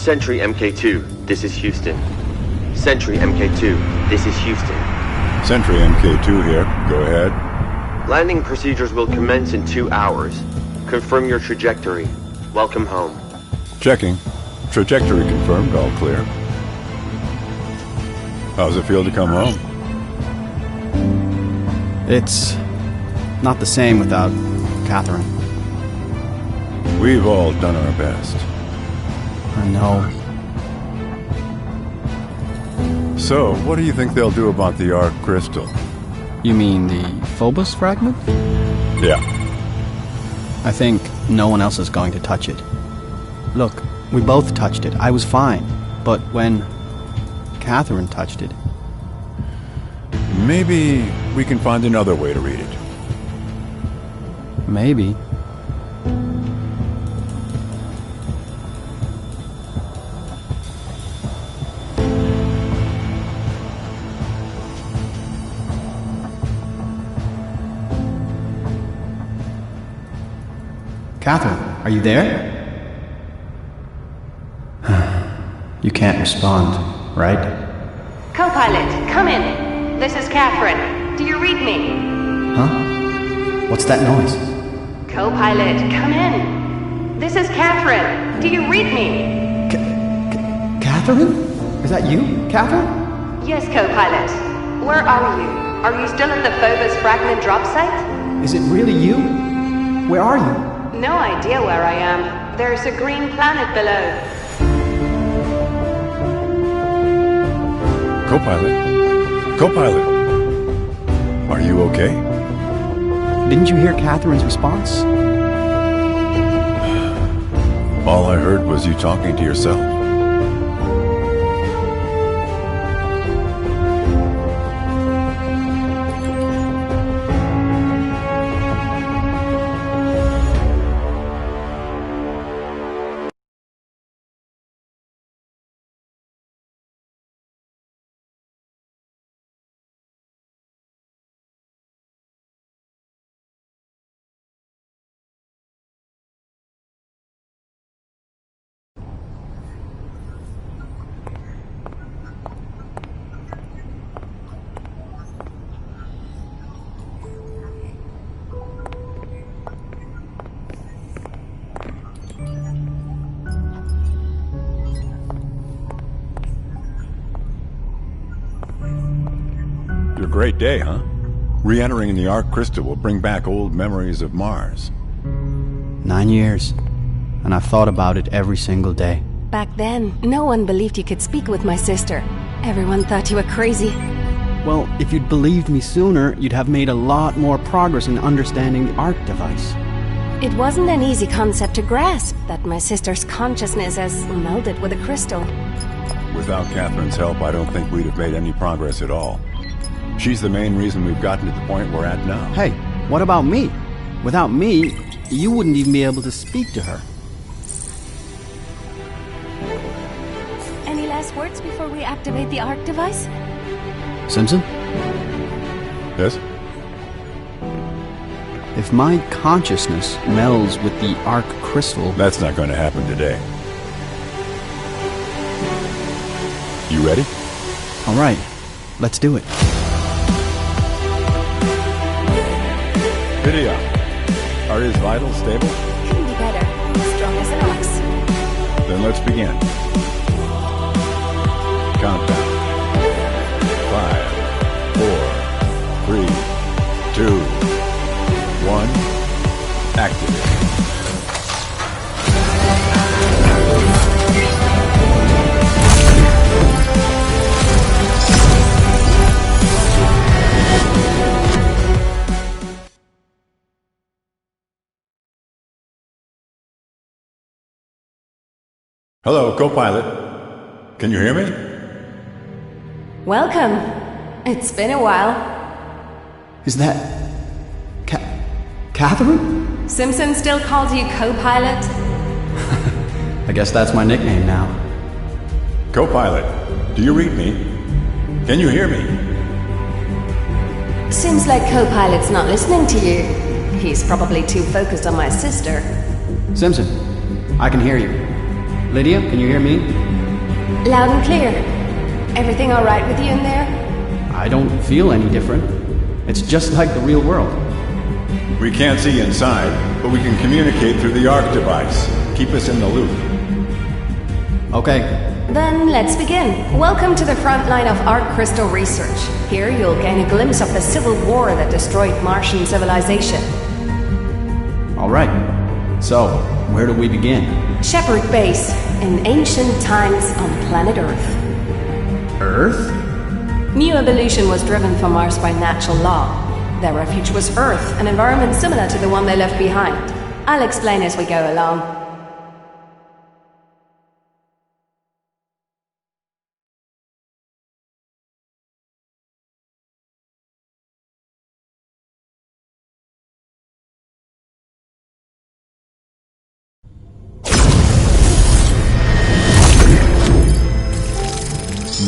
Sentry MK2, this is Houston. Sentry MK2, this is Houston. Sentry MK2 here. Go ahead. Landing procedures will commence in 2 hours. Confirm your trajectory. Welcome home. Checking. Trajectory confirmed. All clear. How's it feel to come home? It's not the same without Catherine. We've all done our best. I know. So, what do you think they'll do about the Arc Crystal? You mean the Phobos fragment? Yeah. I think no one else is going to touch it. Look, we both touched it. I was fine. But when Catherine touched it... Maybe we can find another way to read it. Maybe. Catherine, are you there? You can't respond, right? Co-pilot, come in. This is Catherine. Do you read me? Huh? What's that noise? Co-pilot, come in. This is Catherine. Do you read me? Catherine? Is that you, Catherine? Yes, co-pilot. Where are you? Are you still at the Phobos fragment drop site? Is it really you? Where are you? No idea where I am. There's a green planet below. Co-pilot? Co-pilot? Are you okay? Didn't you hear Catherine's response? All I heard was you talking to yourself. Great day, huh? Re-entering the Arc Crystal will bring back old memories of Mars. 9 years. And I've thought about it every single day. Back then, no one believed you could speak with my sister. Everyone thought you were crazy. Well, if you'd believed me sooner, you'd have made a lot more progress in understanding the Arc device. It wasn't an easy concept to grasp, that my sister's consciousness has melded with a crystal. Without Catherine's help, I don't think we'd have made any progress at all. She's the main reason we've gotten to the point we're at now. Hey, what about me? Without me, you wouldn't even be able to speak to her. Any last words before we activate the Arc device? Simpson? Yes? If my consciousness melds with the Arc crystal... That's not going to happen today. You ready? All right, let's do it. Lydia, are his vitals stable? Couldn't be better. Strong as an ox. Then let's begin. Countdown. 5, 4, 3, 2, 1. Activate. Hello, co-pilot. Can you hear me? Welcome. It's been a while. Is that... Catherine? Simpson still calls you co-pilot? I guess that's my nickname now. Co-pilot, do you read me? Can you hear me? Seems like co-pilot's not listening to you. He's probably too focused on my sister. Simpson, I can hear you. Lydia, can you hear me? Loud and clear. Everything all right with you in there? I don't feel any different. It's just like the real world. We can't see inside, but we can communicate through the ARC device. Keep us in the loop. Okay. Then let's begin. Welcome to the front line of Arc Crystal research. Here you'll gain a glimpse of the civil war that destroyed Martian civilization. All right. So, where do we begin? Shepherd Base, in ancient times on planet Earth. Earth? New evolution was driven from Mars by natural law. Their refuge was Earth, an environment similar to the one they left behind. I'll explain as we go along.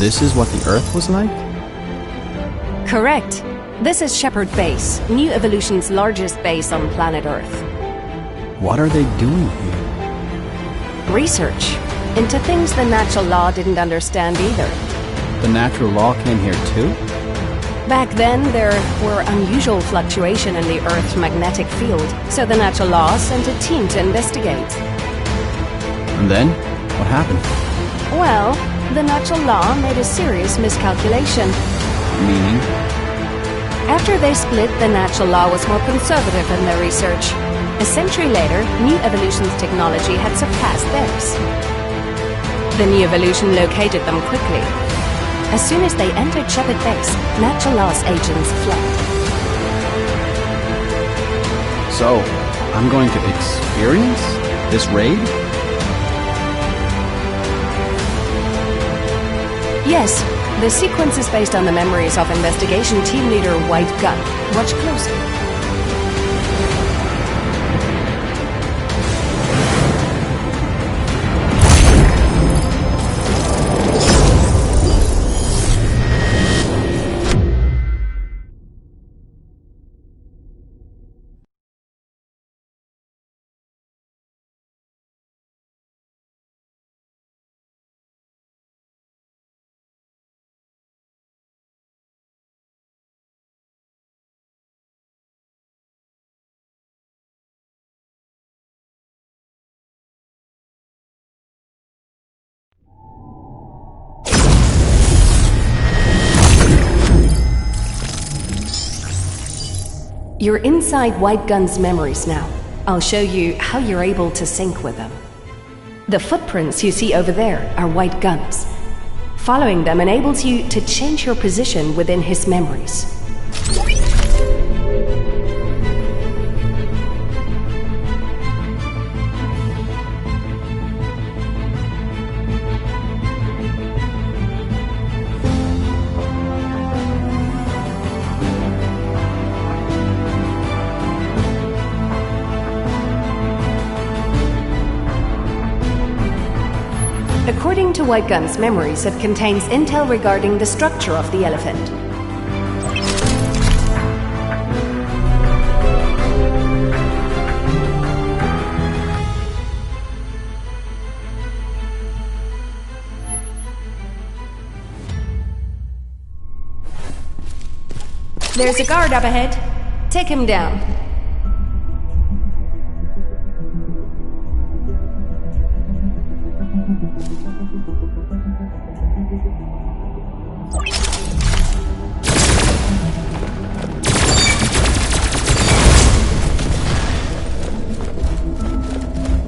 This is what the Earth was like? Correct. This is Shepherd Base, New Evolution's largest base on planet Earth. What are they doing here? Research into things the natural law didn't understand either. The natural law came here too? Back then, there were unusual fluctuation in the Earth's magnetic field, so the natural law sent a team to investigate. And then? What happened? Well, the natural law made a serious miscalculation. Meaning? After they split, the natural law was more conservative in their research. A century later, New Evolution's technology had surpassed theirs. The New Evolution located them quickly. As soon as they entered Shepherd Base, natural law's agents fled. So, I'm going to experience this raid? Yes, the sequence is based on the memories of investigation team leader White Gun. Watch closely. You're inside White Gun's memories now. I'll show you how you're able to sync with them. The footprints you see over there are White Gun's. Following them enables you to change your position within his memories. According to White Gun's memories, it contains intel regarding the structure of the elephant. There's a guard up ahead. Take him down.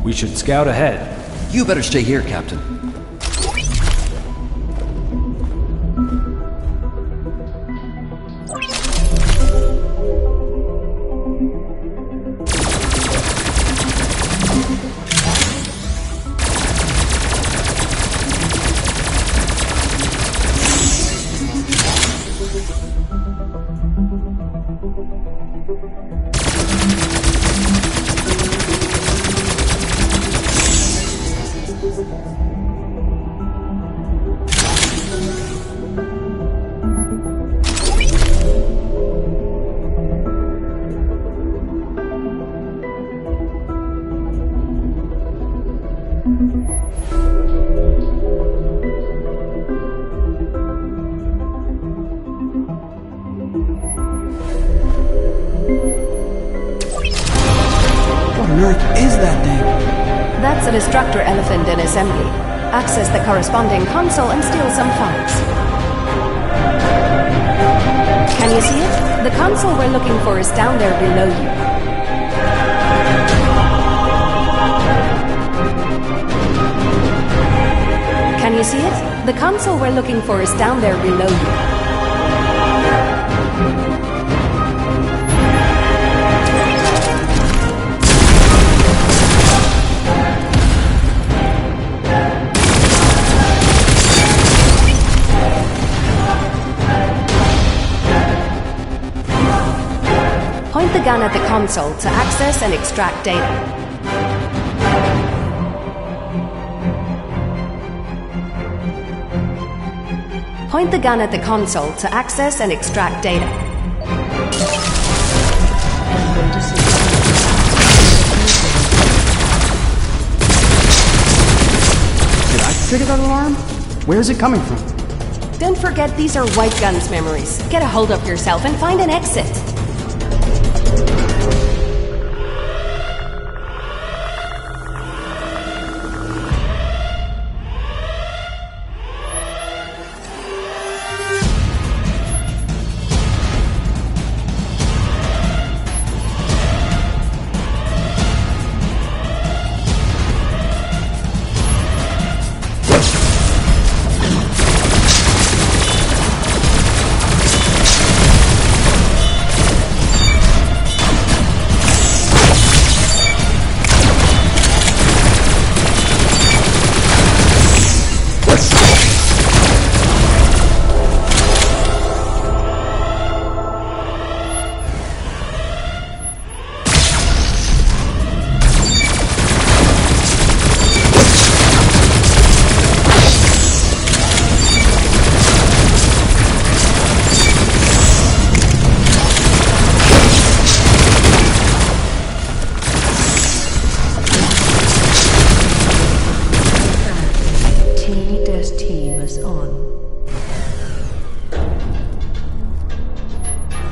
We should scout ahead. You better stay here, Captain. destructor elephant in assembly. Access the corresponding console and steal some files. Can you see it? The console we're looking for is down there below you. Can you see it? The console we're looking for is down there below you. Point the gun at the console to access and extract data. Point the gun at the console to access and extract data. Did I trigger that alarm? Where is it coming from? Don't forget these are White Gun's memories. Get a hold of yourself and find an exit.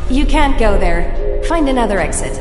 You can't go there. Find another exit.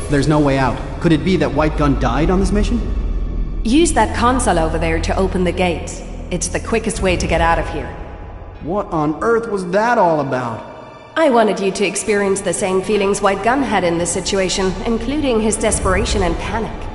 There's no way out. Could it be that White Gun died on this mission? Use that console over there to open the gates. It's the quickest way to get out of here. What on earth was that all about? I wanted you to experience the same feelings White Gun had in this situation, including his desperation and panic.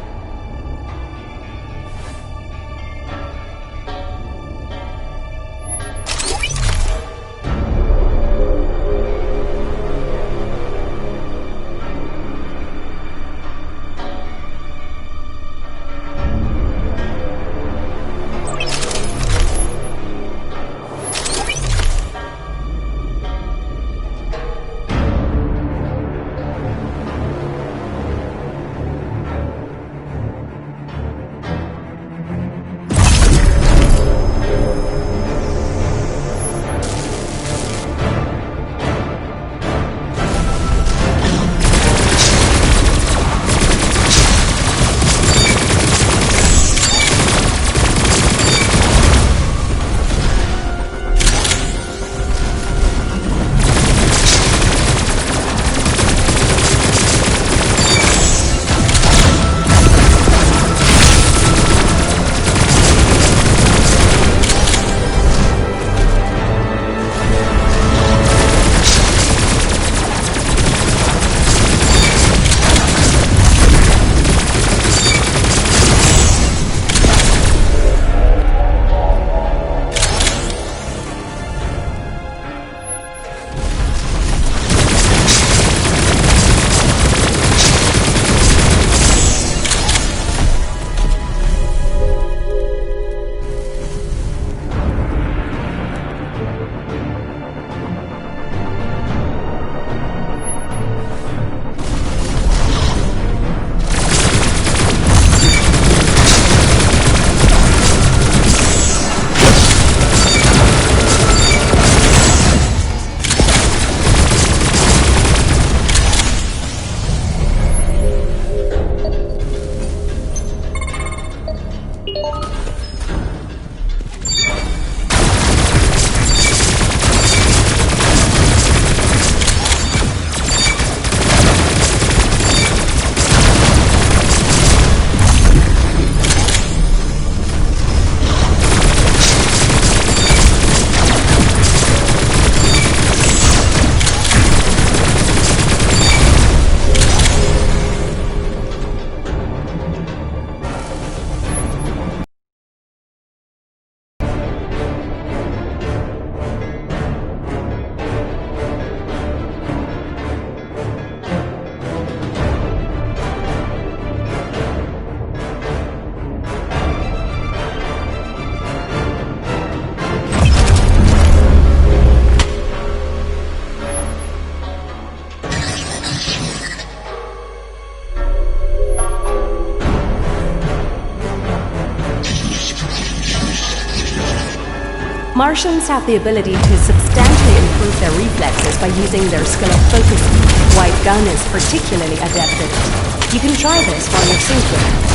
Martians have the ability to substantially improve their reflexes by using their skill of focusing. White Gun is particularly adept at it. You can try this while you're sleeping.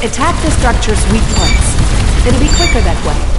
Attack the structure's weak points. It'll be quicker that way.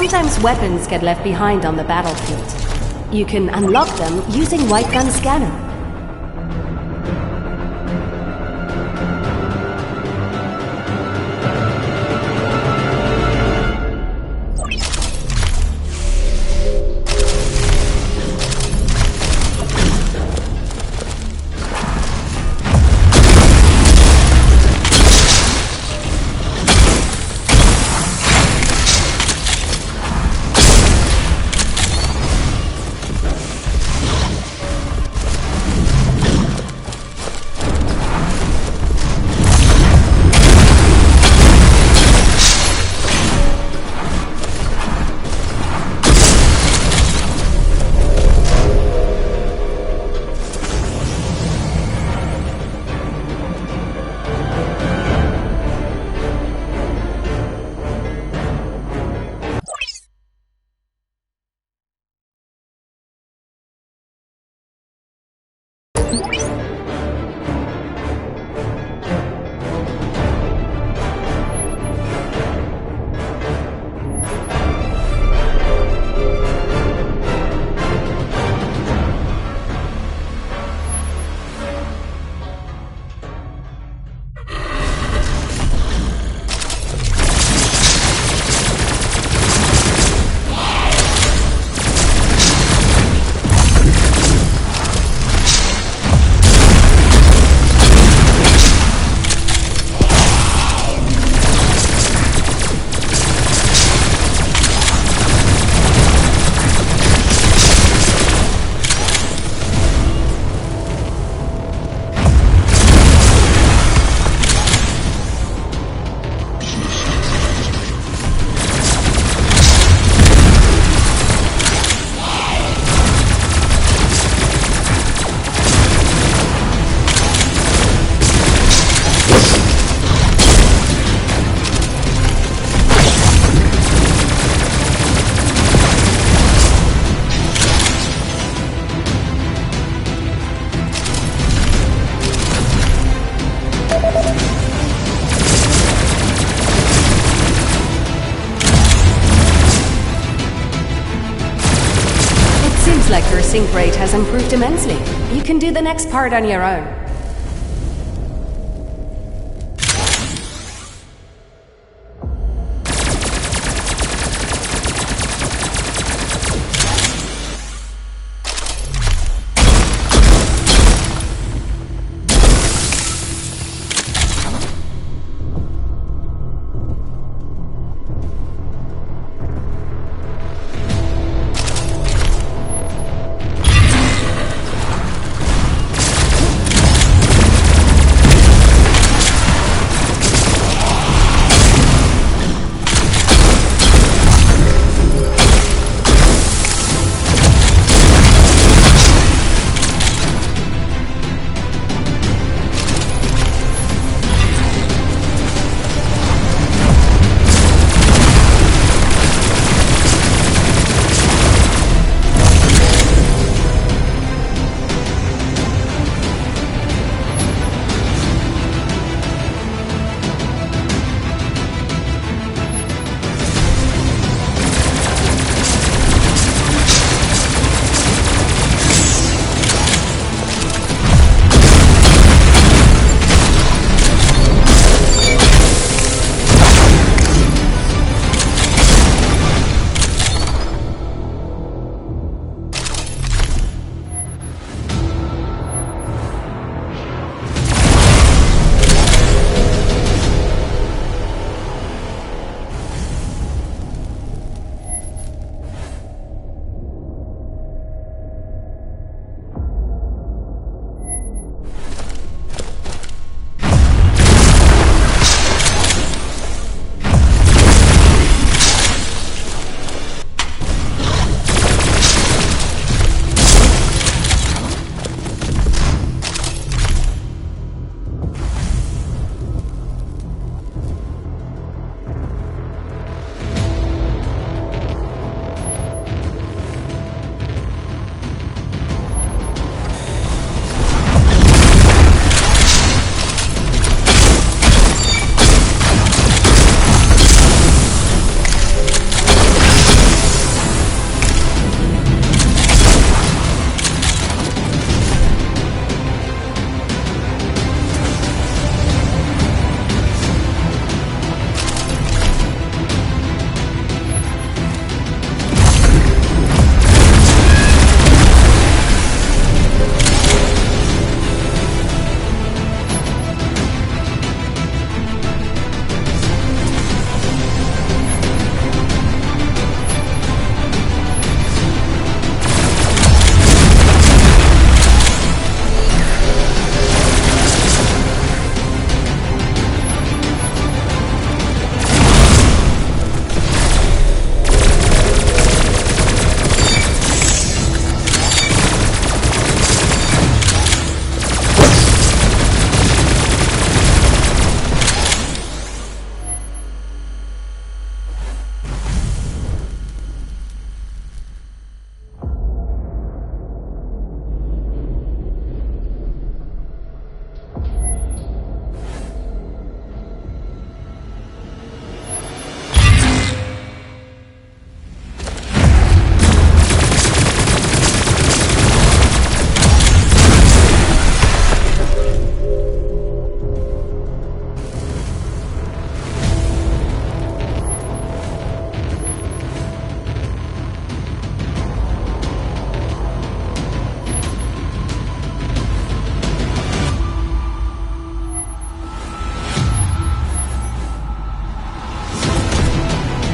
Sometimes weapons get left behind on the battlefield. You can unlock them using White Gun Scanner. like your sync rate has improved immensely. You can do the next part on your own.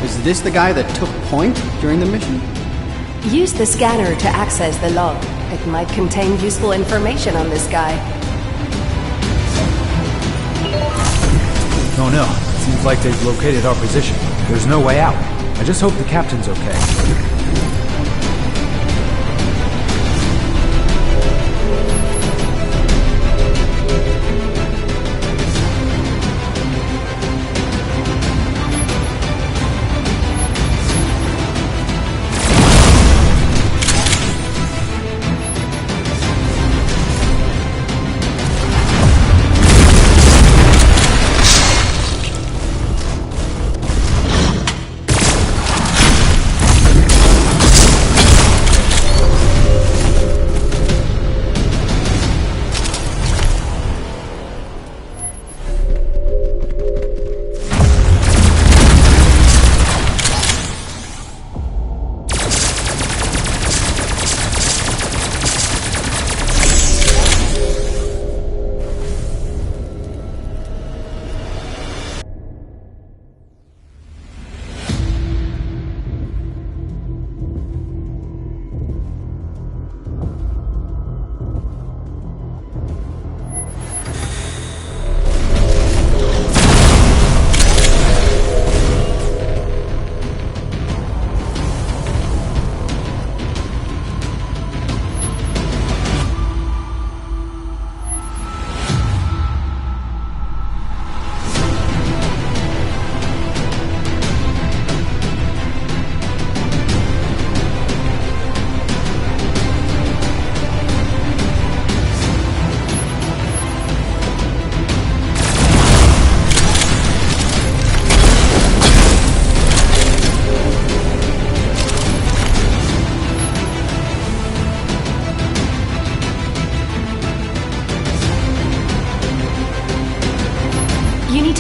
Is this the guy that took point during the mission? Use the scanner to access the log. It might contain useful information on this guy. Oh no, seems like they've located our position. There's no way out. I just hope the captain's okay.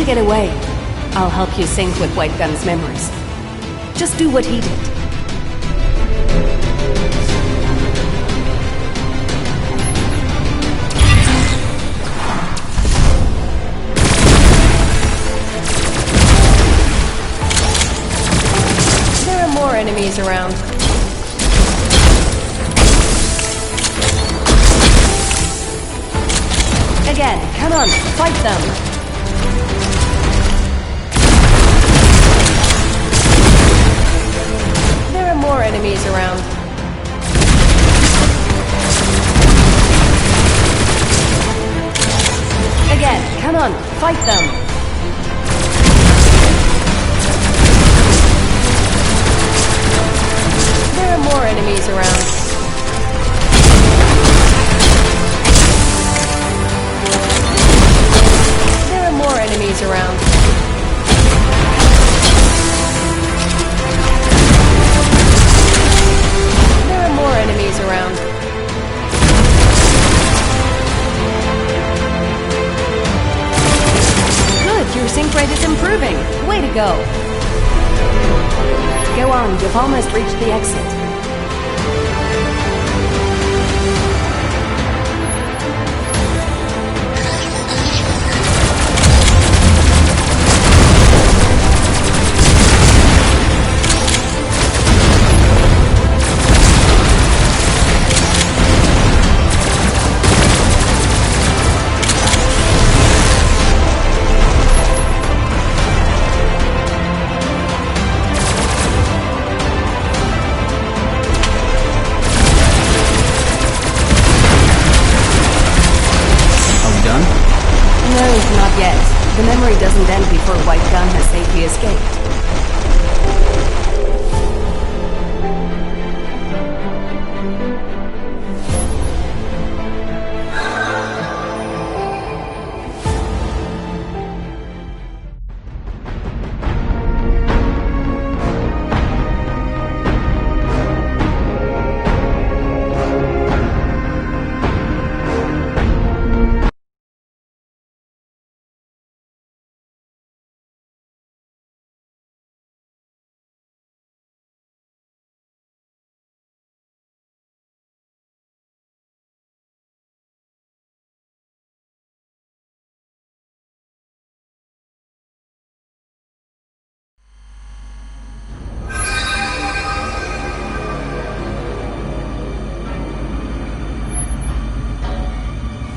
get away. I'll help you sync with White Gun's memories. Just do what he did. There are more enemies around. Again, come on, fight them! There are more enemies around. Again, come on, fight them! There are more enemies around. More enemies around. There are more enemies around. Good, your sync rate is improving. Way to go. Go on, you've almost reached the exit. No, not yet. The memory doesn't end before White Gun has safely escaped.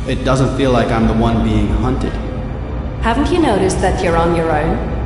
It doesn't feel like I'm the one being hunted. Haven't you noticed that you're on your own?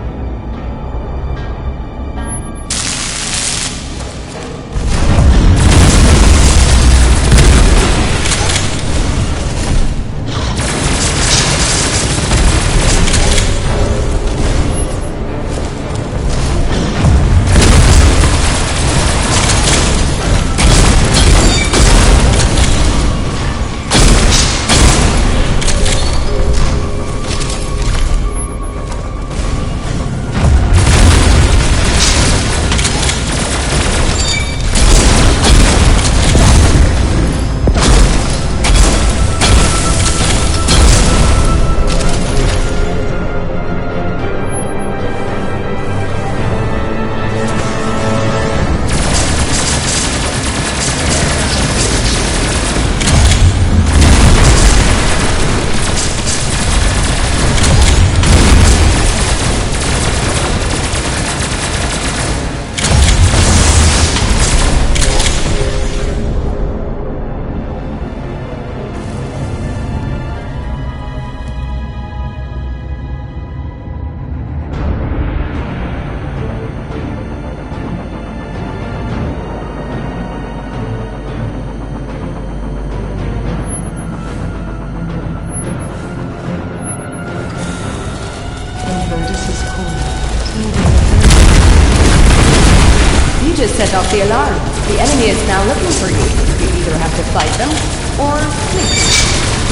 You just set off the alarm. The enemy is now looking for you. You either have to fight them, or flee.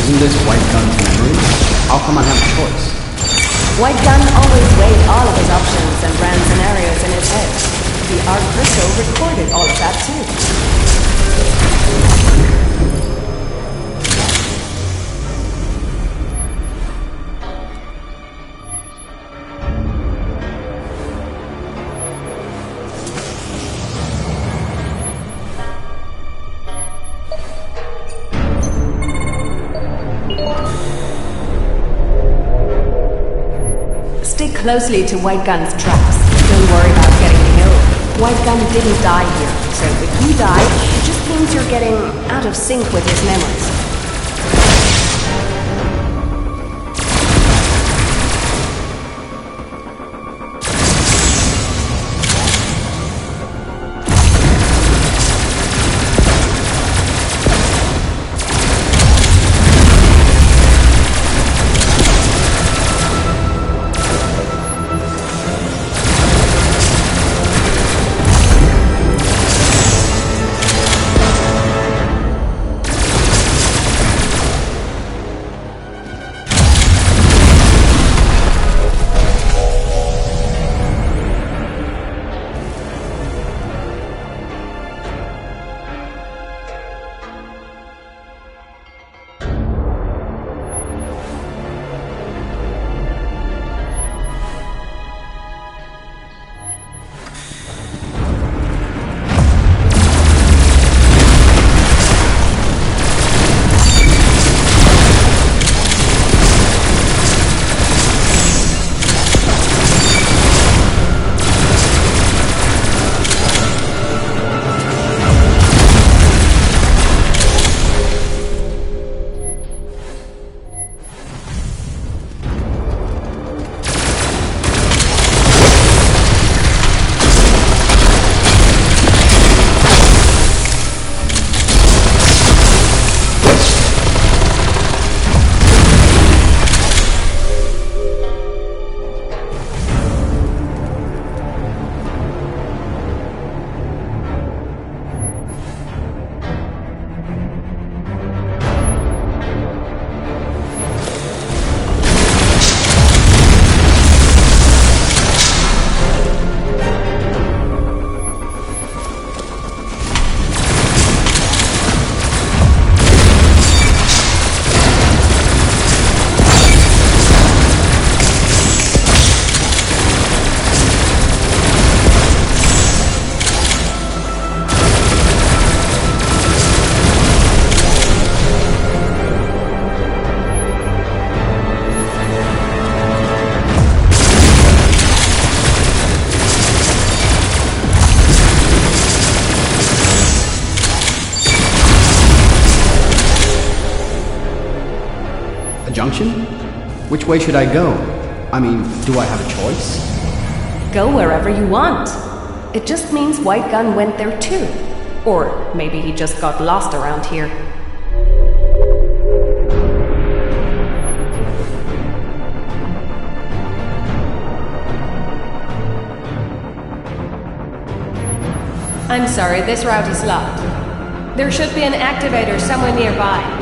Isn't this White Gun's memory? How come I have a choice? White Gun always weighed all of his options and ran scenarios in his head. The Arc Crystal recorded all of that too. closely to White Gun's tracks. Don't worry about getting killed. White Gun didn't die here, so if you die, it just means you're getting out of sync with his memories. Junction? Which way should I go? I mean, do I have a choice? Go wherever you want. It just means White Gun went there too. Or maybe he just got lost around here. I'm sorry, this route is locked. There should be an activator somewhere nearby.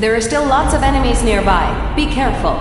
There are still lots of enemies nearby. Be careful.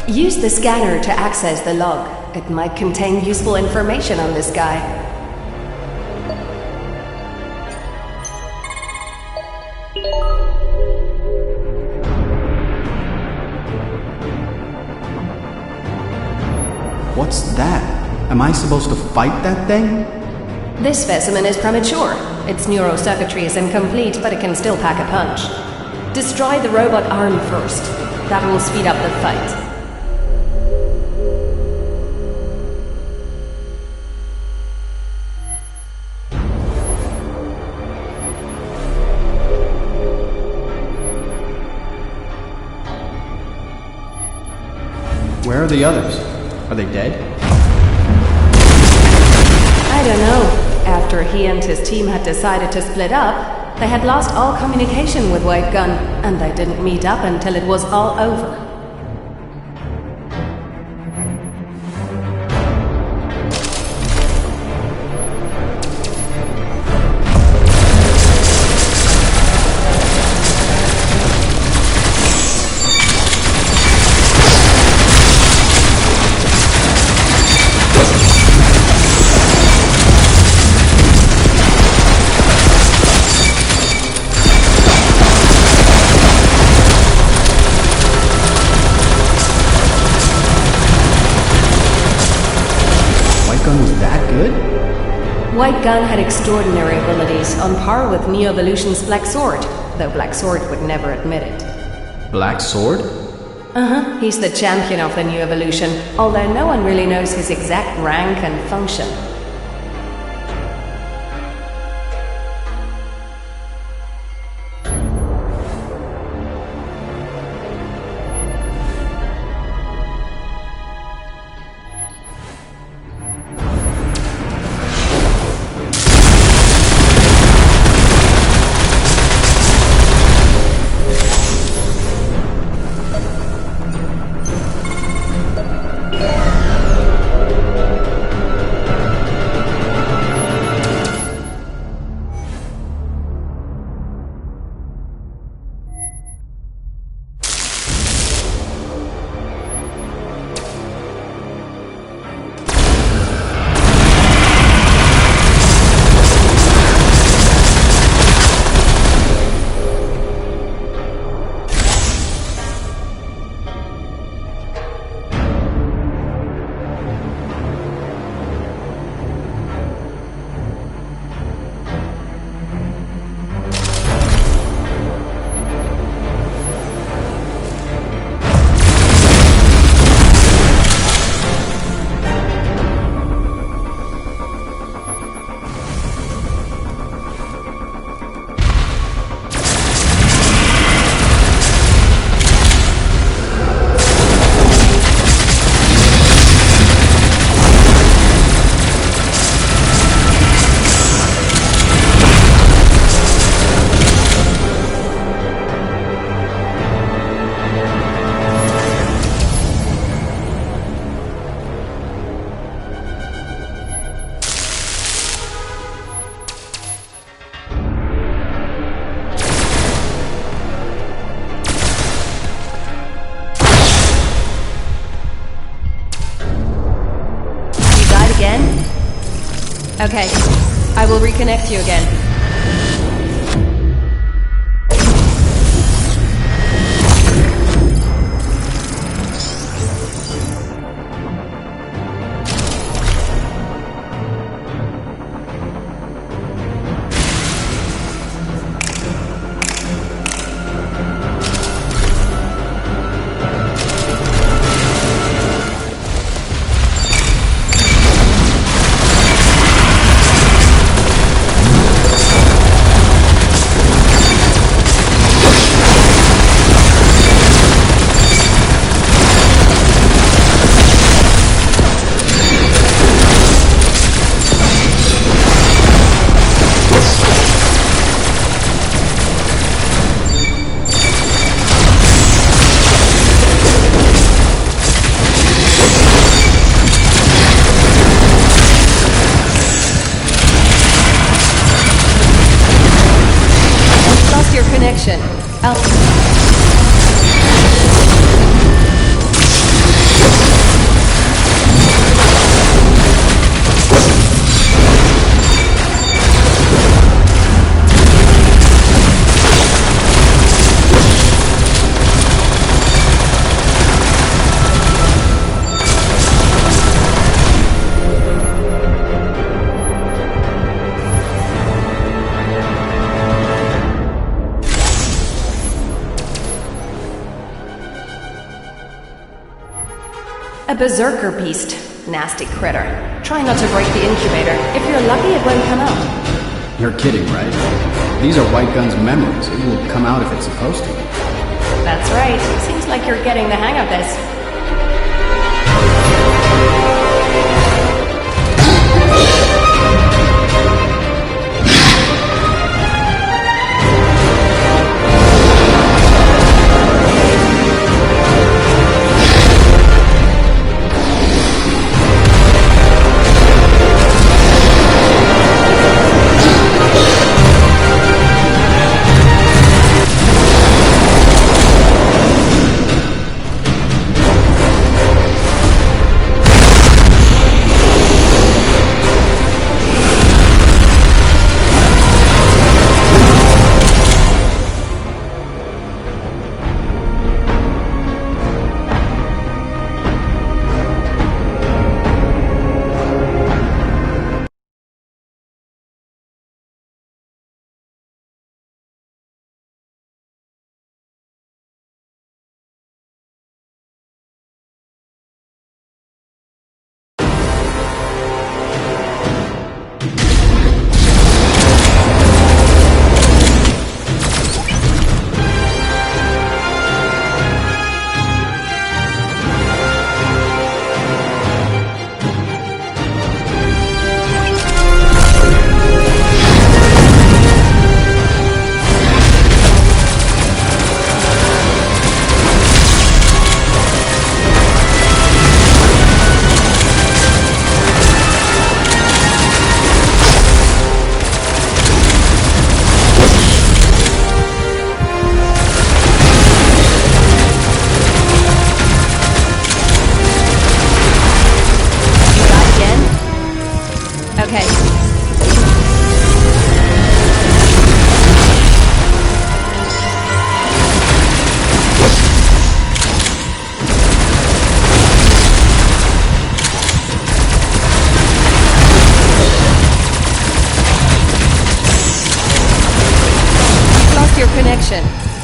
Use the scanner to access the log. It might contain useful information on this guy. What's that? Am I supposed to fight that thing? This specimen is premature. Its neurocircuitry is incomplete, but it can still pack a punch. Destroy the robot arm first. That will speed up the fight. Where are the others? Are they dead? I don't know. After he and his team had decided to split up, they had lost all communication with White Gun, and they didn't meet up until it was all over. White Gun had extraordinary abilities, on par with Neo-Evolution's Black Sword, though Black Sword would never admit it. Black Sword? Uh-huh, he's the champion of the Neo-Evolution, although no one really knows his exact rank and function. Okay, I will reconnect you again. A berserker beast. Nasty critter. Try not to break the incubator. If you're lucky, it won't come out. You're kidding, right? These are White Gun's memories. It will come out if it's supposed to. That's right. Seems like you're getting the hang of this.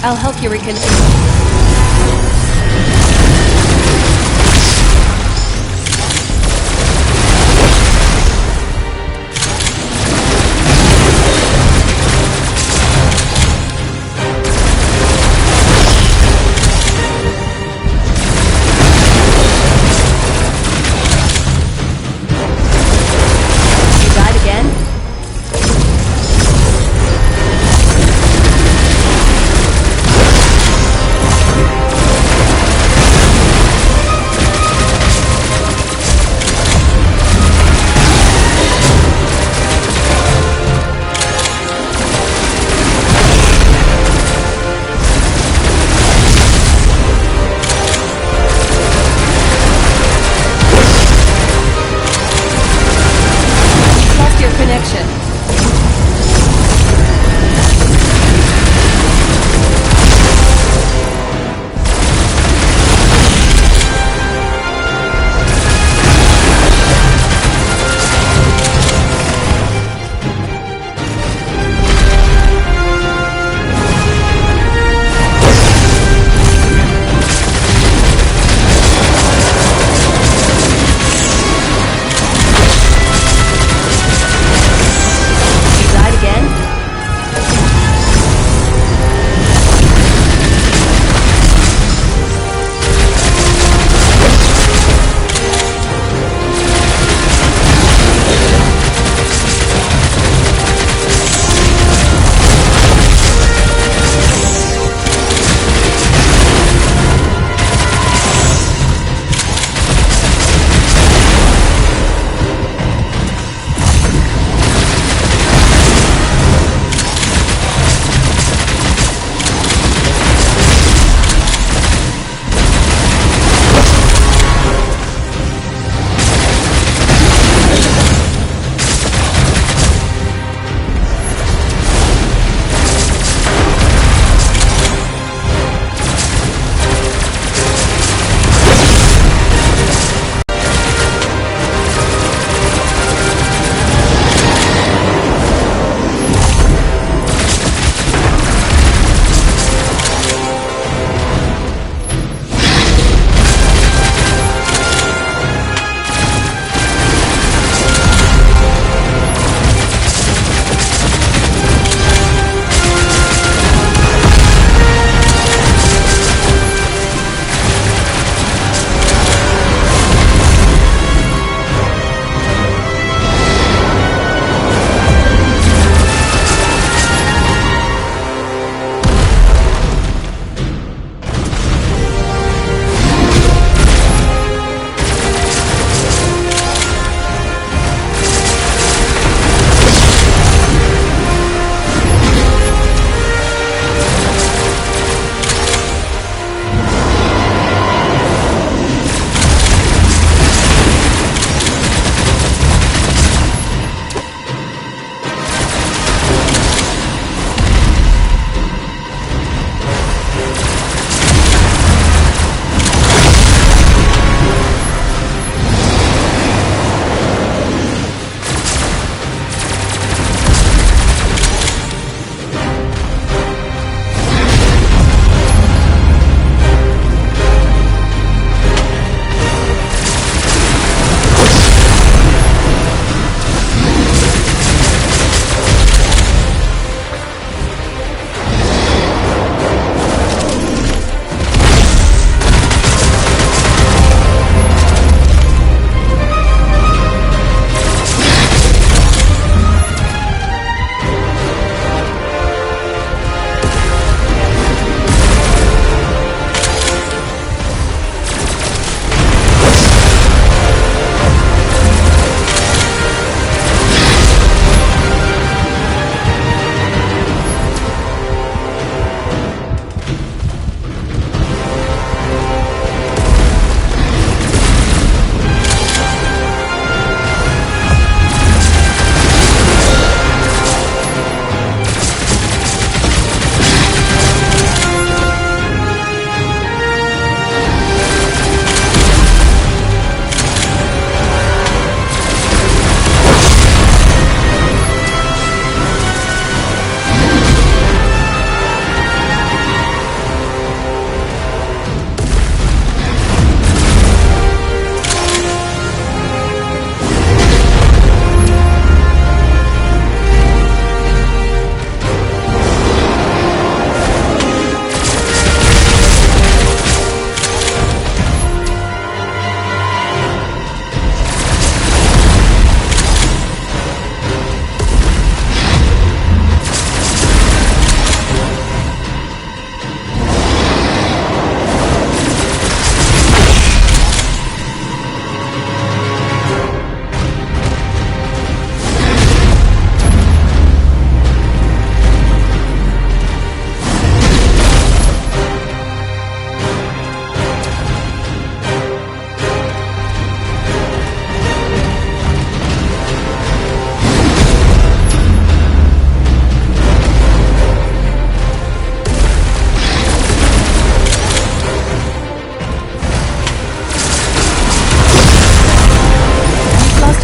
I'll help you reconfigure.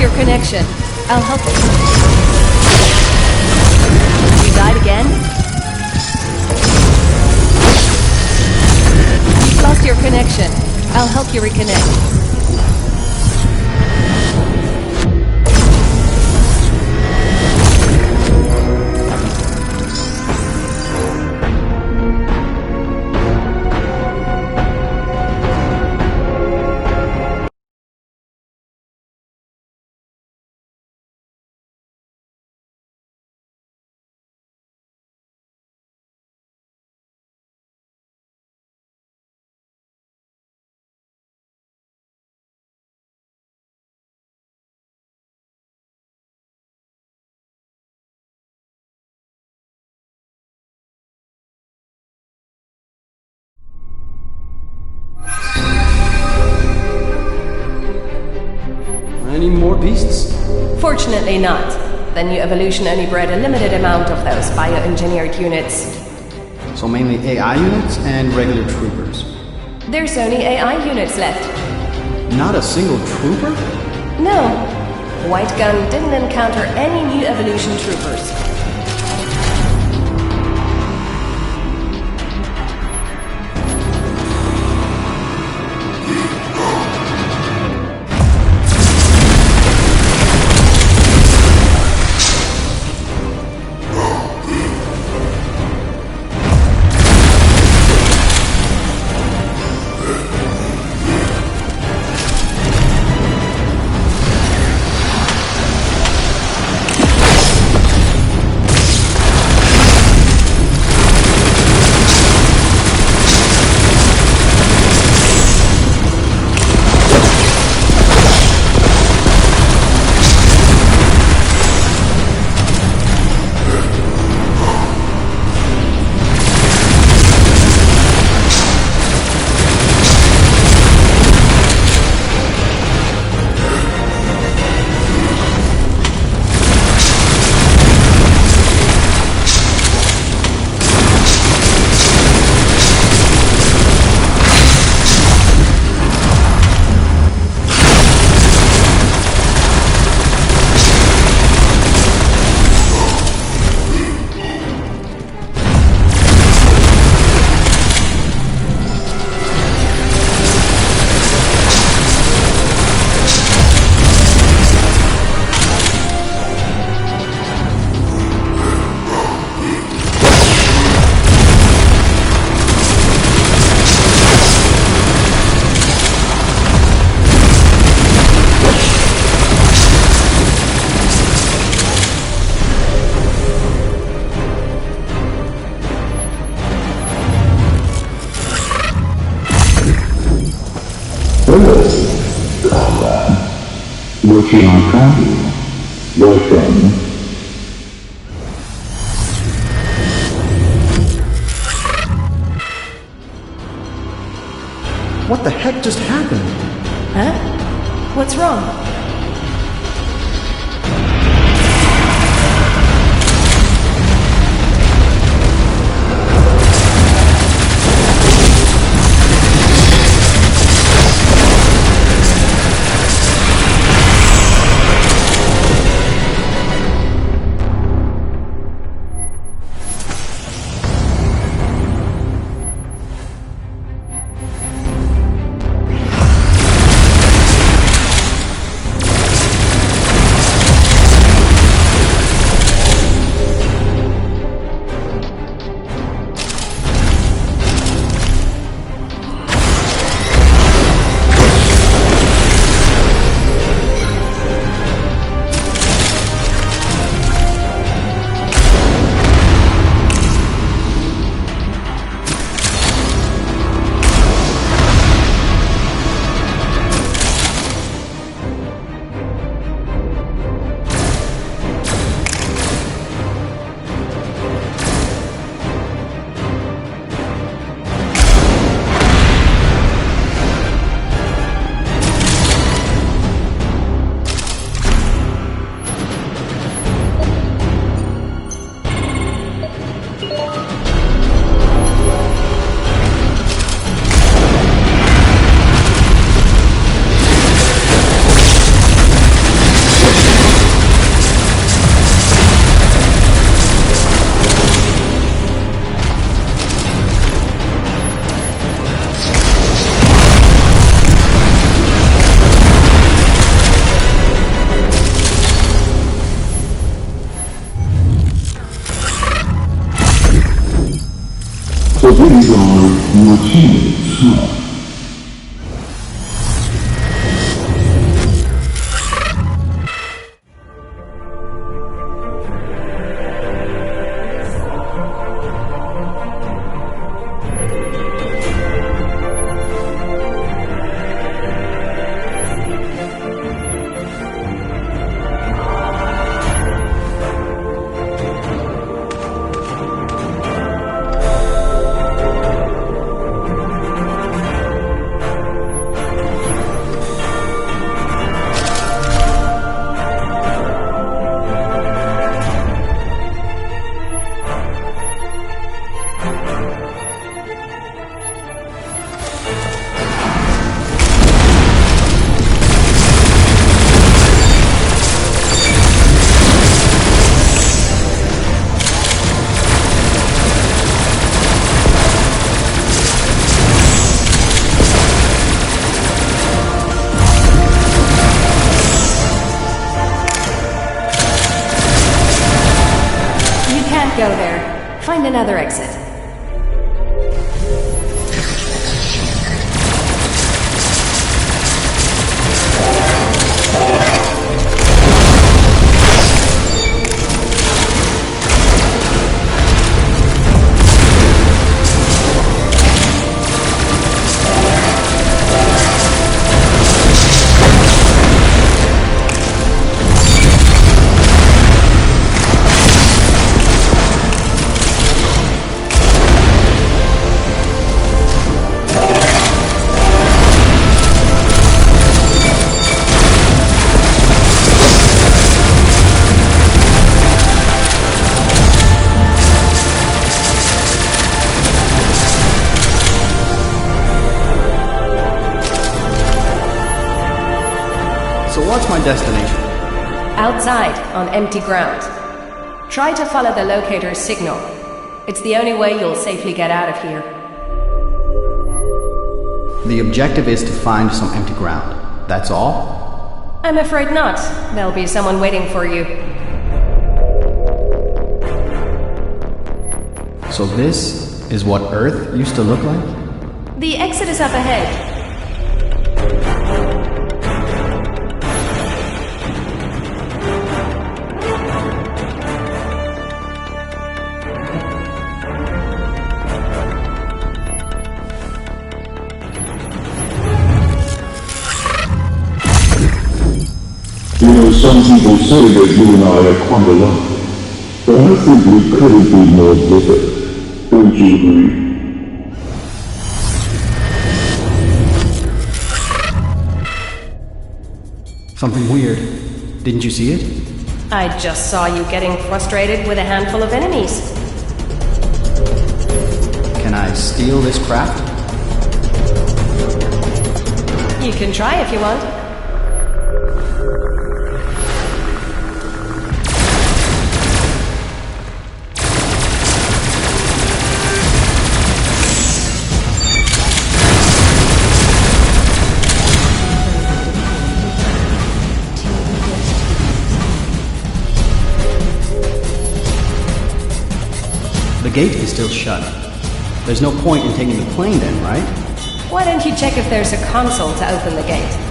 your connection. I'll help you. You died again? You've lost your connection. I'll help you reconnect. Any more beasts? Fortunately not. The new evolution only bred a limited amount of those bioengineered units. So mainly AI units and regular troopers. There's only AI units left. Not a single trooper? No. White Gun didn't encounter any new evolution troopers. Working on copy. Working. What the heck just happened? Huh? What's wrong? these are your teammates, huh? Go there. Find another exit. So what's my destination? Outside, on empty ground. Try to follow the locator's signal. It's the only way you'll safely get out of here. The objective is to find some empty ground. That's all? I'm afraid not. There'll be someone waiting for you. So this is what Earth used to look like? The exit is up ahead. You know, some people say that you and I are quite alike, but I think we couldn't be more different. Don't you agree? Something weird. Didn't you see it? I just saw you getting frustrated with a handful of enemies. Can I steal this craft? You can try if you want. The gate is still shut. There's no point in taking the plane then, right? Why don't you check if there's a console to open the gate?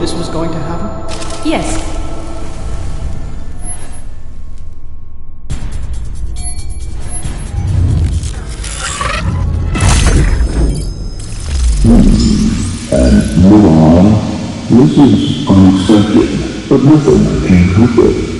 this was going to happen? Yes. And Milan, this is unexpected, but nothing I can help with.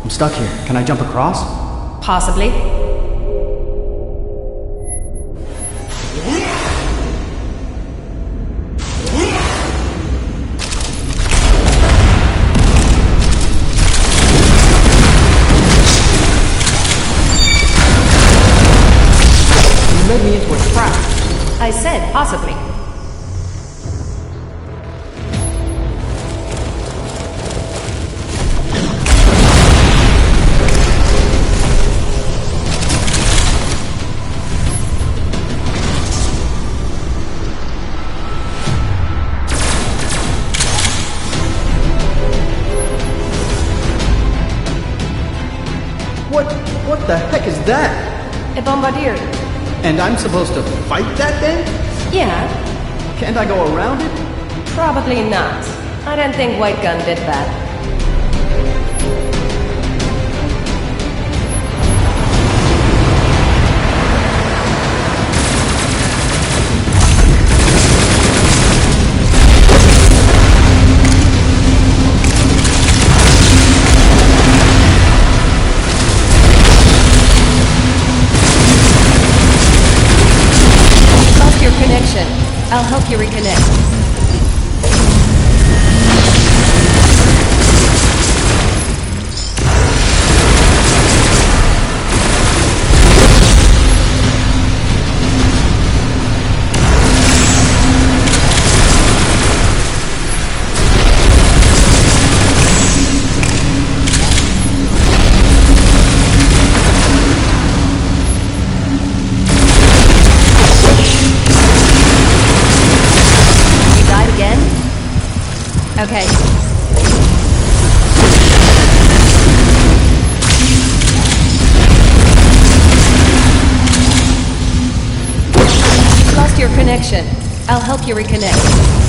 I'm stuck here. Can I jump across? Possibly. You led me into a trap. I said possibly. What the heck is that? A bombardier. And I'm supposed to fight that then? Yeah, Can't I go around it? probably not. I don't think White Gun did that. I'll help you reconnect. Okay. Lost your connection. I'll help you reconnect.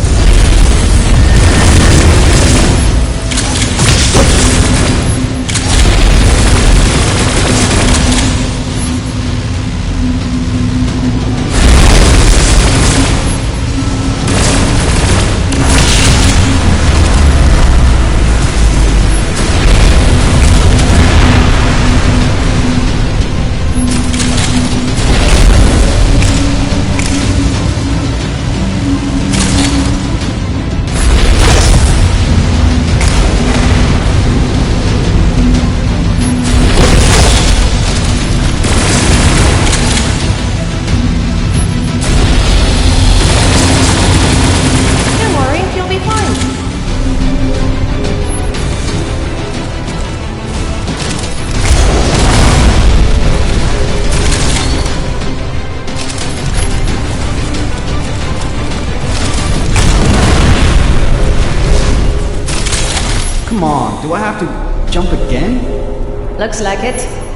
Come on, do I have to jump again? Looks like it.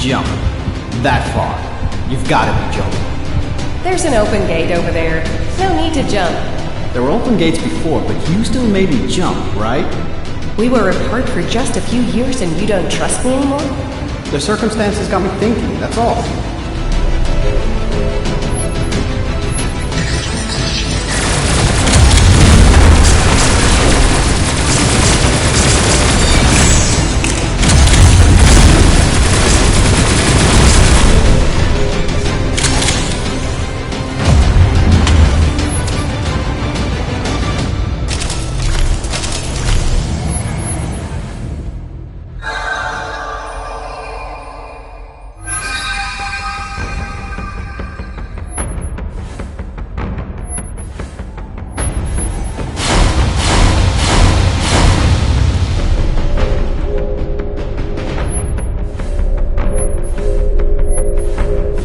Jump. That far. You've got to be jumping. There's an open gate over there. No need to jump. There were open gates before, but you still made me jump, right? We were apart for just a few years and you don't trust me anymore? The circumstances got me thinking, that's all.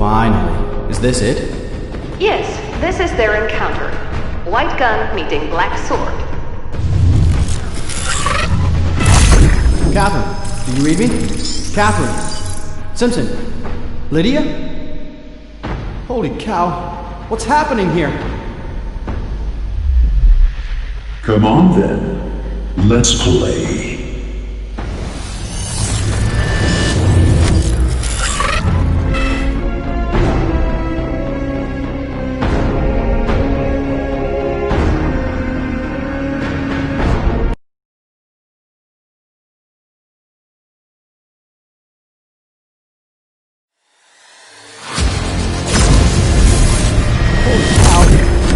Finally. Is this it? Yes, this is their encounter. White gun meeting black sword. Catherine, can you read me? Catherine! Simpson! Lydia? Holy cow, what's happening here? Come on then. Let's play.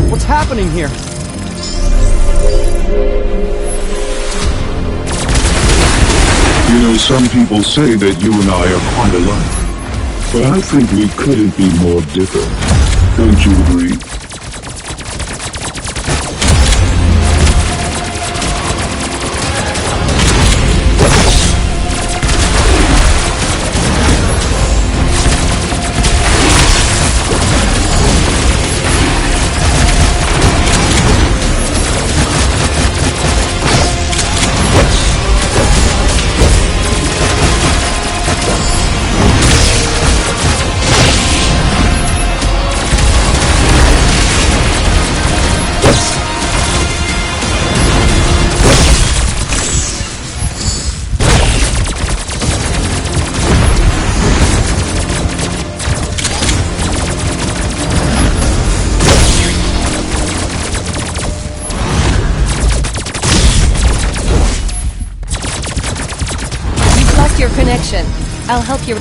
What's happening here? You know, some people say that you and I are quite alike. But I think we couldn't be more different. Don't you agree? Your connection. I'll help you.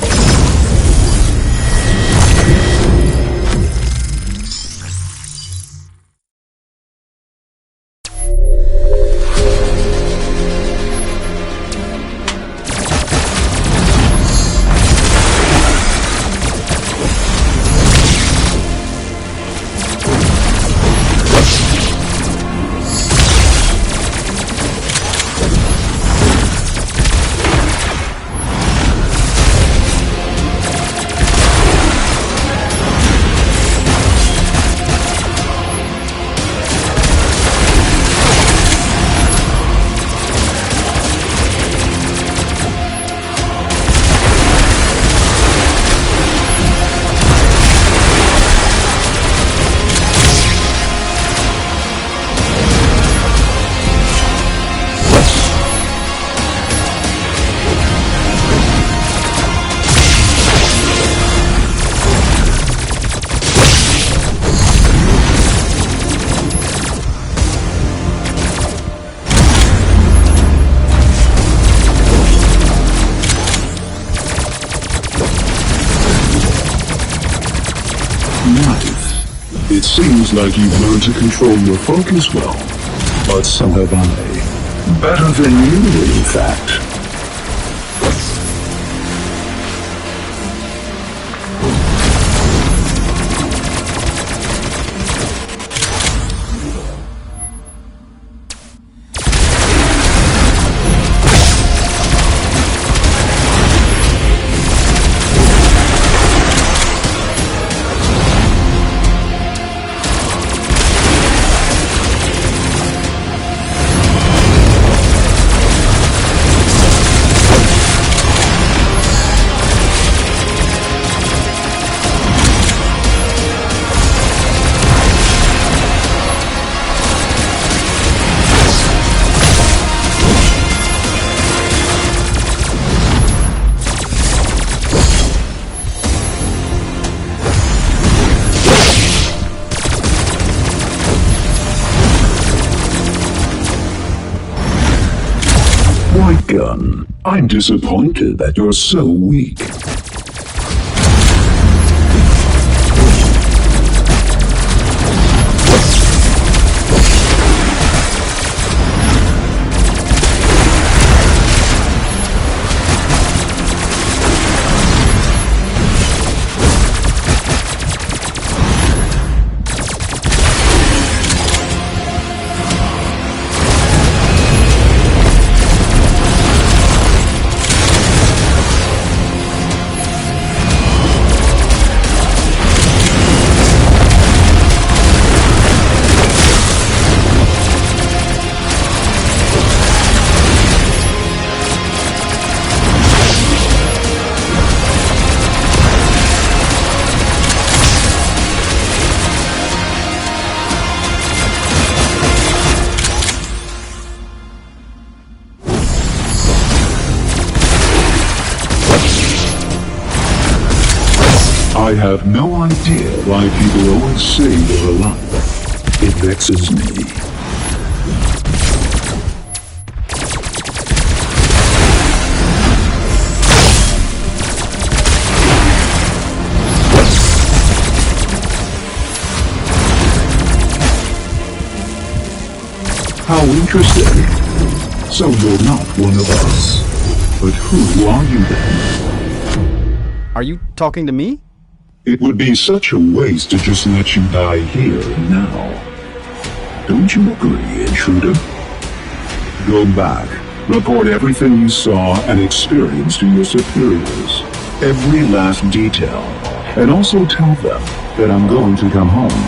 Nice. It seems like you've learned to control your focus well. But so have I. Better than you, in fact. White gun, I'm disappointed that you're so weak. I have no idea why people always say you're alive. It vexes me. How interesting. So you're not one of us. But who are you then? Are you talking to me? It would be such a waste to just let you die here and now. Don't you agree, intruder? Go back. Report everything you saw and experienced to your superiors. Every last detail. And also tell them that I'm going to come home.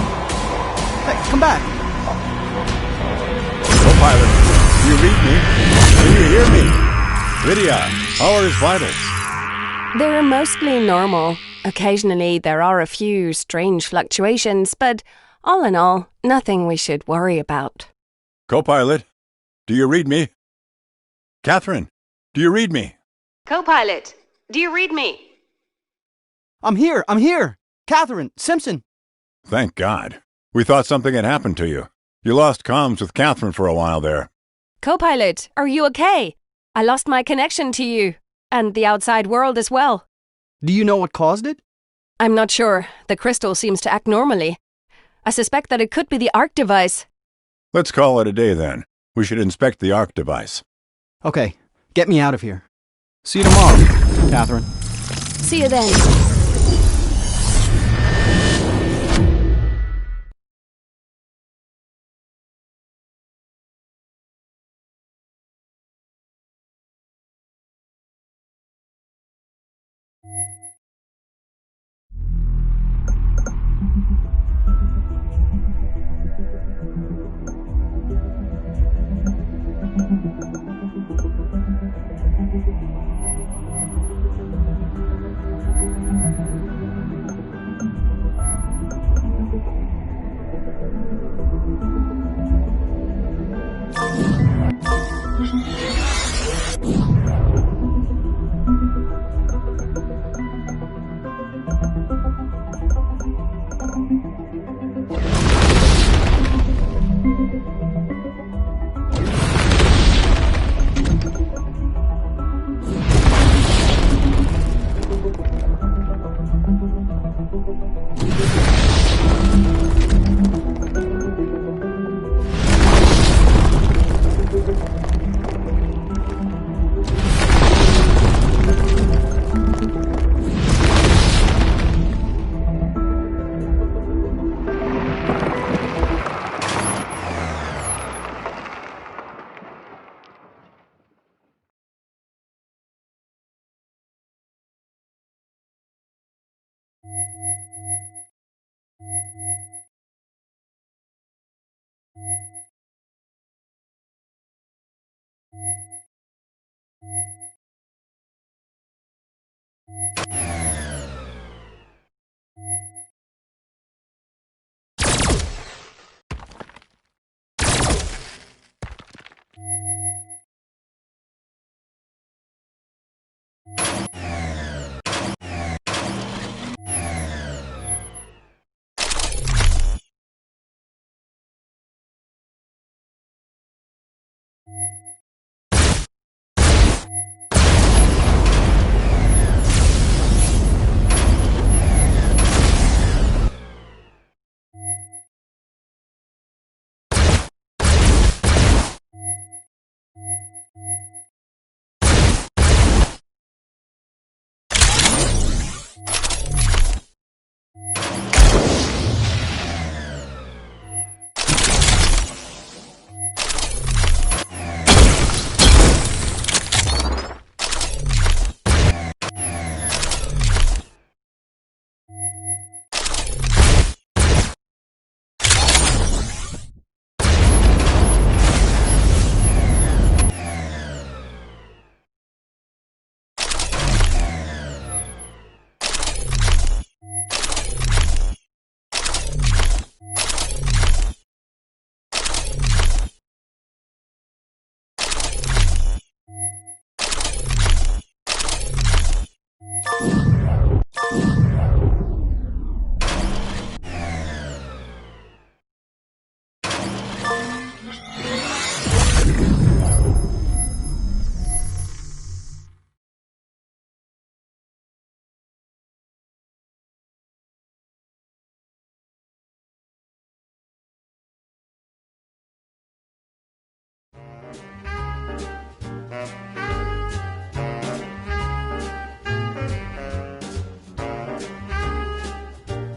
Hey, come back! Co-pilot, do you read me? Can you hear me? Lydia, how are his vitals? They're mostly normal. Occasionally there are a few strange fluctuations, but all in all, nothing we should worry about. Co-pilot, do you read me? Catherine, do you read me? Co-pilot, do you read me? I'm here! Catherine, Simpson! Thank God. We thought something had happened to you. You lost comms with Catherine for a while there. Co-pilot, are you okay? I lost my connection to you, and the outside world as well. Do you know what caused it? I'm not sure. The crystal seems to act normally. I suspect that it could be the ARC device. Let's call it a day then. We should inspect the ARC device. Okay, get me out of here. See you tomorrow, Catherine. See you then.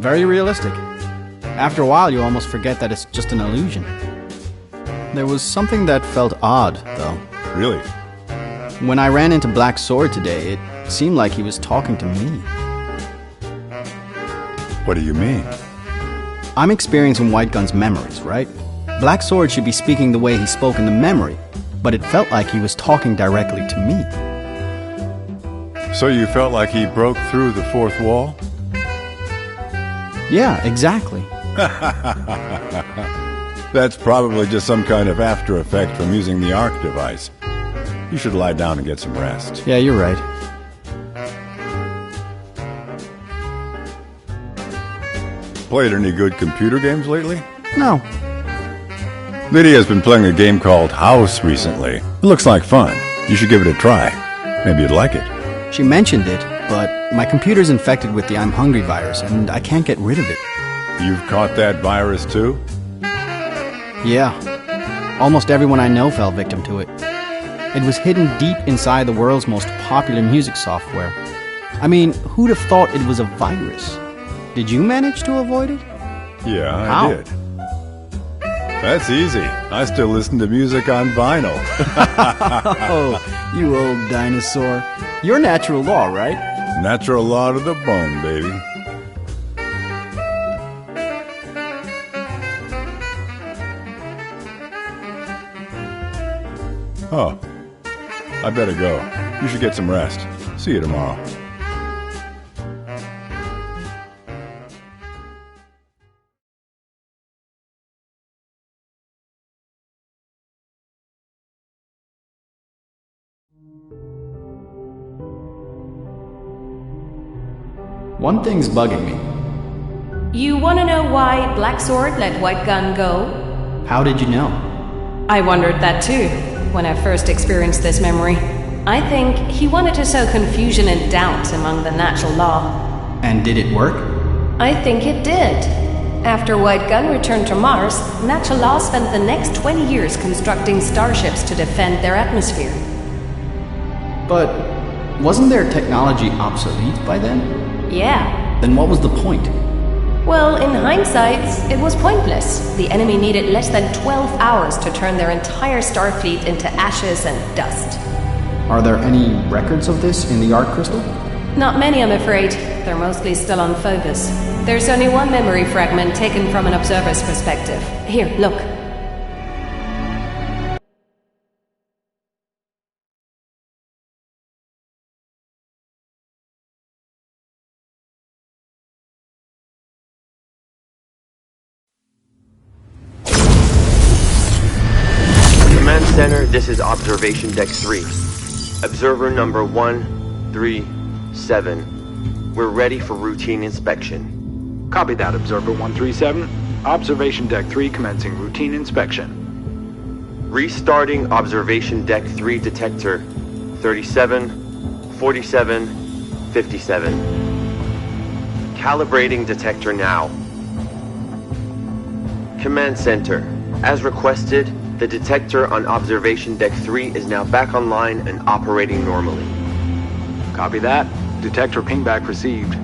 Very realistic. After a while, you almost forget that it's just an illusion. There was something that felt odd, though. Really? When I ran into Black Sword today, it seemed like he was talking to me. What do you mean? I'm experiencing White Gun's memories, right? Black Sword should be speaking the way he spoke in the memory, but it felt like he was talking directly to me. So you felt like he broke through the fourth wall? Yeah, exactly. That's probably just some kind of after effect from using the Arc device. You should lie down and get some rest. Yeah, you're right. Played any good computer games lately? No. Lydia's been playing a game called House recently. It looks like fun. You should give it a try. Maybe you'd like it. She mentioned it, but my computer's infected with the I'm Hungry virus, and I can't get rid of it. You've caught that virus too? Yeah. Almost everyone I know fell victim to it. It was hidden deep inside the world's most popular music software. I mean, who'd have thought it was a virus? Did you manage to avoid it? Yeah, How? I did. That's easy. I still listen to music on vinyl. Oh, you old dinosaur. You're natural law, right? Natural law to the bone, baby. Oh, I better go. You should get some rest. See you tomorrow. One thing's bugging me. You want to know why Black Sword let White Gun go? How did you know? I wondered that too, when I first experienced this memory. I think he wanted to sow confusion and doubt among the natural law. And did it work? I think it did. After White Gun returned to Mars, natural law spent the next 20 years constructing starships to defend their atmosphere. But wasn't their technology obsolete by then? Yeah. Then what was the point? Well, in hindsight, it was pointless. The enemy needed less than 12 hours to turn their entire starfleet into ashes and dust. Are there any records of this in the Arc Crystal? Not many, I'm afraid. They're mostly still on Phobos. There's only one memory fragment taken from an observer's perspective. Here, look. Command Center, this is Observation Deck 3. Observer number 137. We're ready for routine inspection. Copy that, Observer 137. Observation Deck 3 commencing routine inspection. Restarting Observation Deck 3 detector 37, 47, 57. Calibrating detector now. Command Center, as requested, the detector on Observation Deck 3 is now back online and operating normally. Copy that. Detector pingback received.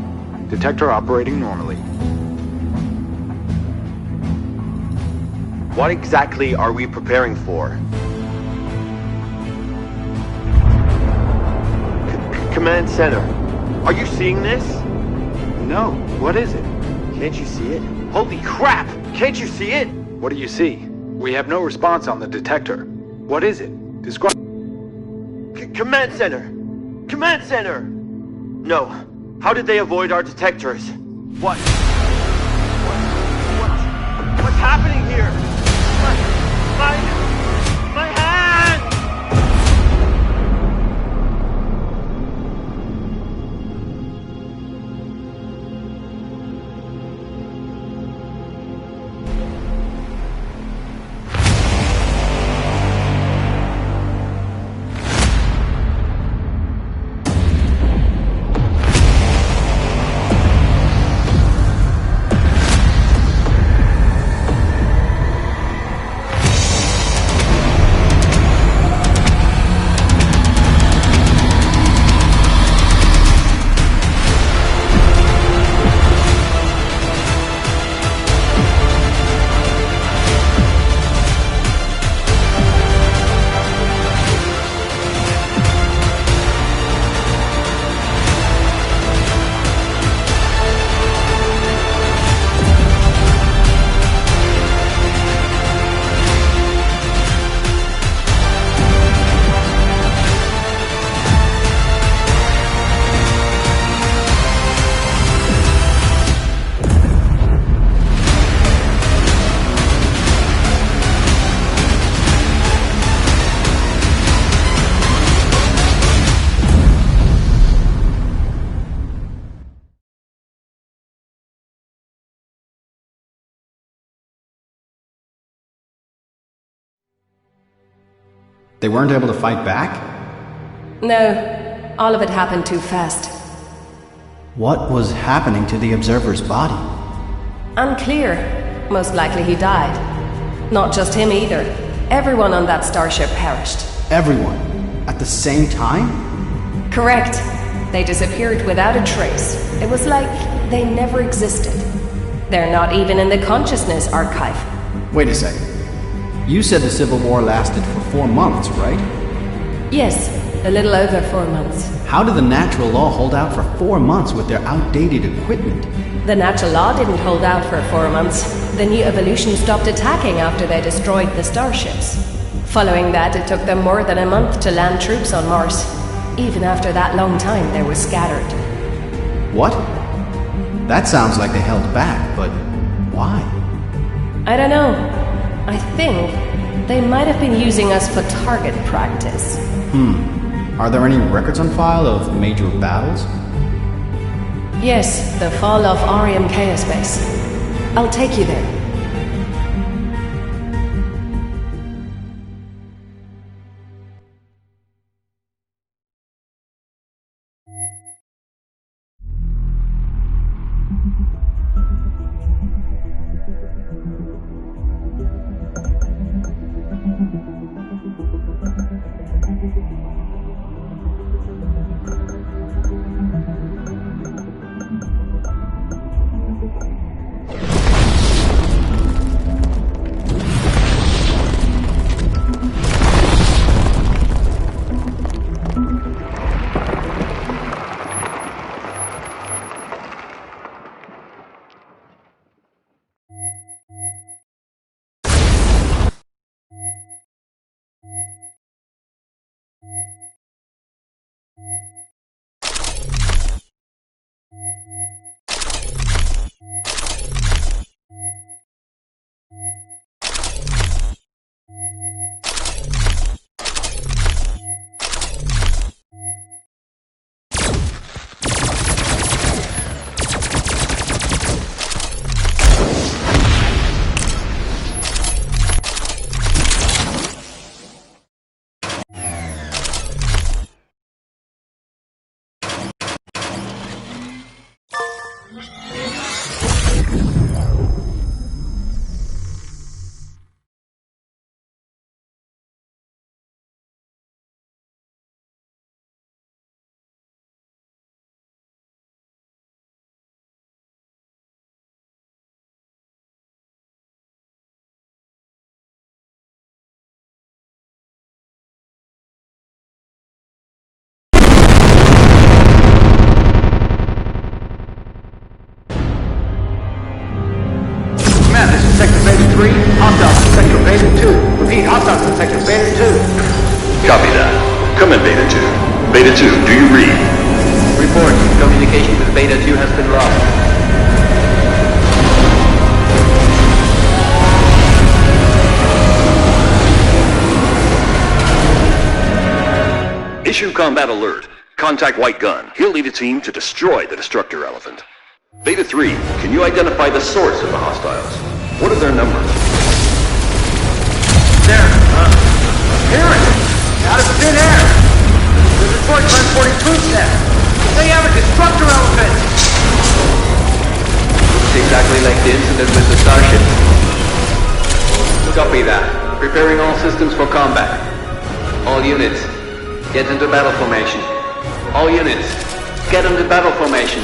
Detector operating normally. What exactly are we preparing for? Command Center, are you seeing this? No. What is it? Can't you see it? Holy crap! Can't you see it? What do you see? We have no response on the detector. What is it? Describe. Command Center! Command Center! No. How did they avoid our detectors? What's happening here? My hand! They weren't able to fight back? No, all of it happened too fast. What was happening to the Observer's body? Unclear. Most likely he died. Not just him either. Everyone on that starship perished. Everyone? At the same time? Correct. They disappeared without a trace. It was like they never existed. They're not even in the Consciousness Archive. Wait a second. You said the Civil War lasted for 4 months, right? Yes, a little over 4 months. How did the natural law hold out for 4 months with their outdated equipment? The natural law didn't hold out for 4 months. The new evolution stopped attacking after they destroyed the starships. Following that, it took them more than a month to land troops on Mars. Even after that long time, they were scattered. What? That sounds like they held back, but why? I don't know. I think they might have been using us for target practice. Are there any records on file of major battles? Yes, the fall of Arium Chaos Base. I'll take you there. This is Sector Beta 3, hostiles in Sector Beta 2. Repeat, hostiles in Sector Beta 2. Copy that. Come in, Beta 2. Beta 2, do you read? Report, communication with Beta 2 has been lost. Issue combat alert. Contact White Gun. He'll lead a team to destroy the Destructor Elephant. Beta 3, can you identify the source of the hostiles? What are their numbers? There, appearance! Out of thin air! The Detroit transporting troops there! They have a Destructor Elephant! Looks exactly like the incident with the Starship. Copy that. Preparing all systems for combat. All units, get into battle formation. All units, get into battle formation.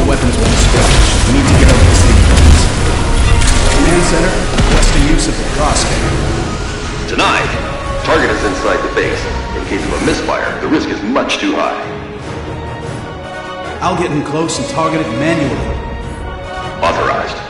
My weapons won't stretch. We need to get out of this thing fast. Command center, requesting use of the cross cannon. Denied. Target is inside the base. In case of a misfire, the risk is much too high. I'll get in close and target it manually. Authorized.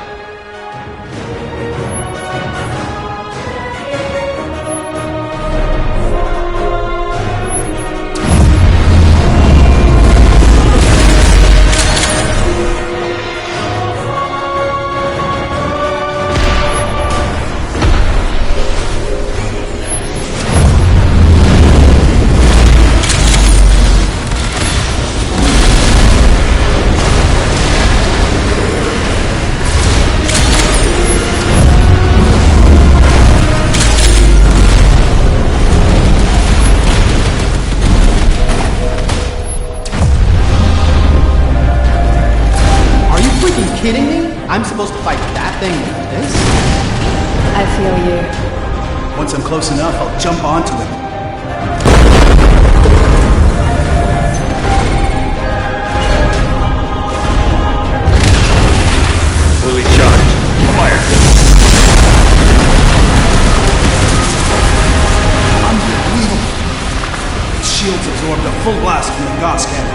Kidding me? I'm supposed to fight that thing with this? I feel you. Once I'm close enough, I'll jump onto it. Fully charged. Fire. Unbelievable. Its shields absorbed a full blast from the Gauss cannon.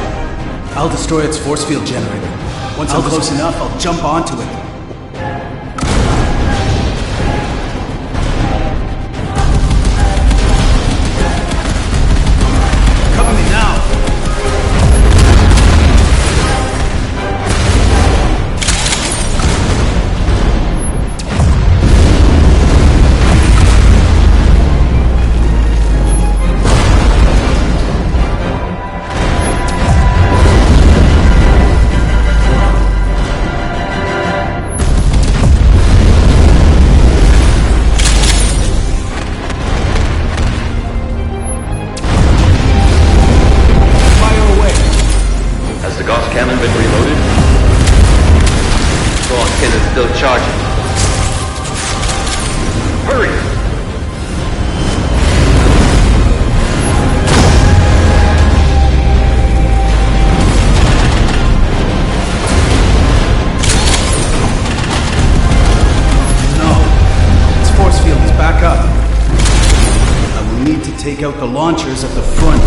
I'll destroy its force field generator. Once I'm close enough, I'll jump onto it. Cover me now! Still charging. Hurry! No. Its force field is back up. I will need to take out the launchers at the front.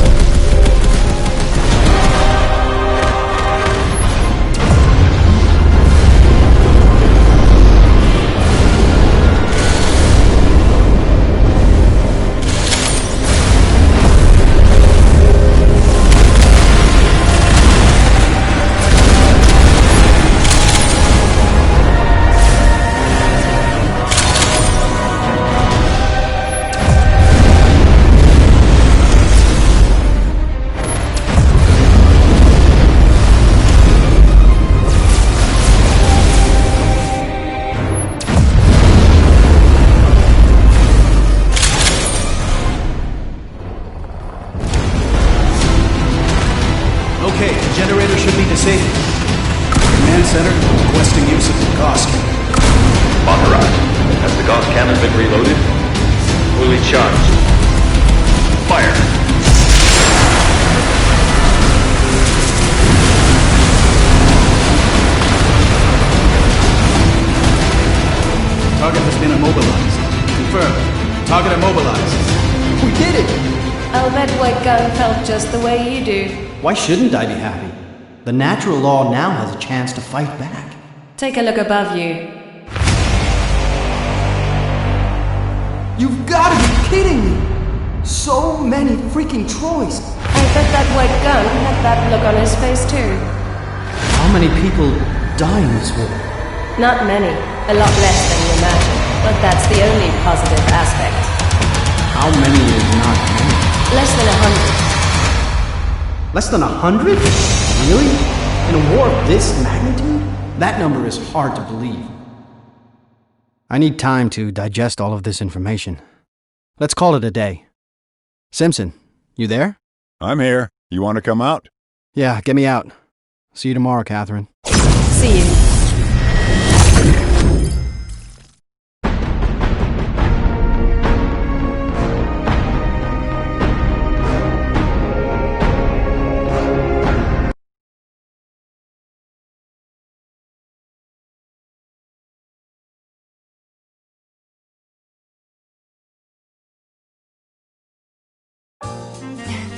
Okay, the generator should be disabled. Command center, requesting use of the Gauss cannon. Authorized. Has the Gauss cannon been reloaded? Fully charged. Fire. Target has been immobilized. Confirmed. Target immobilized. We did it! I'll bet White Gun felt just the way you do. Why shouldn't I be happy? The natural law now has a chance to fight back. Take a look above you. You've got to be kidding me! So many freaking Troys! I bet that White Gun had that look on his face too. How many people die in this war? Not many. A lot less than you imagine. But that's the only positive aspect. How many is not many? Less than 100. Less than 100? Really? In a war of this magnitude? That number is hard to believe. I need time to digest all of this information. Let's call it a day. Simpson, you there? I'm here. You want to come out? Yeah, get me out. See you tomorrow, Catherine. See you.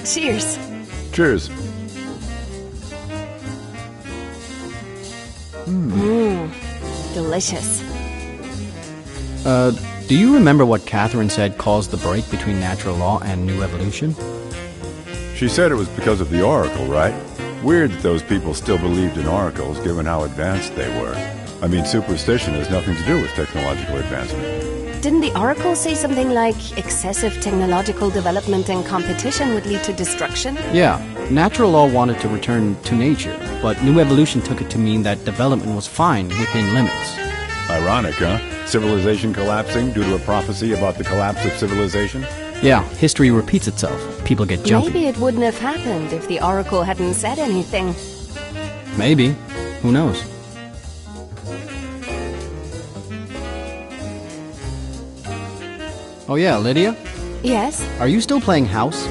Cheers. Cheers. Delicious. Do you remember what Catherine said caused the break between natural law and new evolution? She said it was because of the Oracle, right? Weird that those people still believed in oracles, given how advanced they were. I mean, superstition has nothing to do with technological advancement. Didn't the Oracle say something like excessive technological development and competition would lead to destruction? Yeah, natural law wanted to return to nature, but new evolution took it to mean that development was fine within limits. Ironic, huh? Civilization collapsing due to a prophecy about the collapse of civilization? Yeah, history repeats itself. People get jumpy. Maybe it wouldn't have happened if the Oracle hadn't said anything. Maybe. Who knows? Oh yeah, Lydia? Yes? Are you still playing House?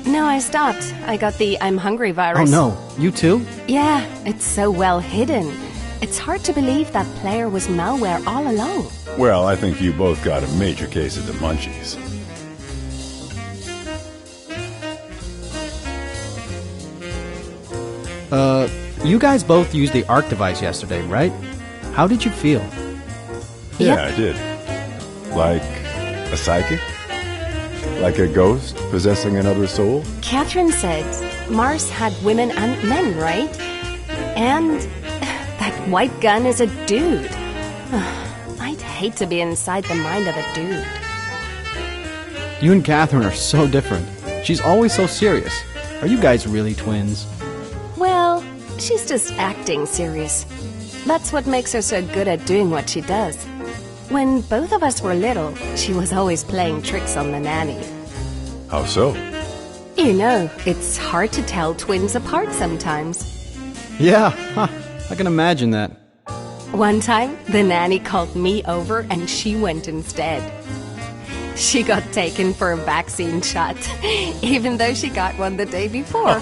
No, I stopped. I got the I'm hungry Oh virus. no, you too? Yeah, it's so well hidden. It's hard to believe that player was malware all along. Well, I think you both got a major case of the munchies. You guys both used the ARC device yesterday, right? How did you feel? Yeah, Yep. I did. Like a psychic? Like a ghost possessing another soul? Catherine said Mars had women and men, right? And that white gun is a dude. I'd hate to be inside the mind of a dude. You and Catherine are so different. She's always so serious. Are you guys really twins? Well, she's just acting serious. That's what makes her so good at doing what she does. When both of us were little, she was always playing tricks on the nanny. How so? You know, it's hard to tell twins apart sometimes. Yeah, I can imagine that. One time, the nanny called me over and she went instead. She got taken for a vaccine shot, even though she got one the day before.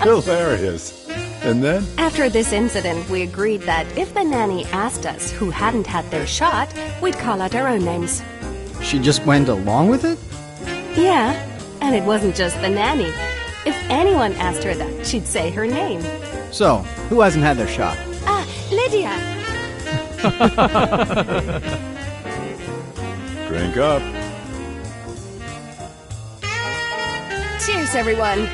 Hilarious. And then? After this incident, we agreed that if the nanny asked us who hadn't had their shot, we'd call out our own names. She just went along with it? Yeah, and it wasn't just the nanny. If anyone asked her that, she'd say her name. So, who hasn't had their shot? Lydia! Drink up. Cheers, everyone!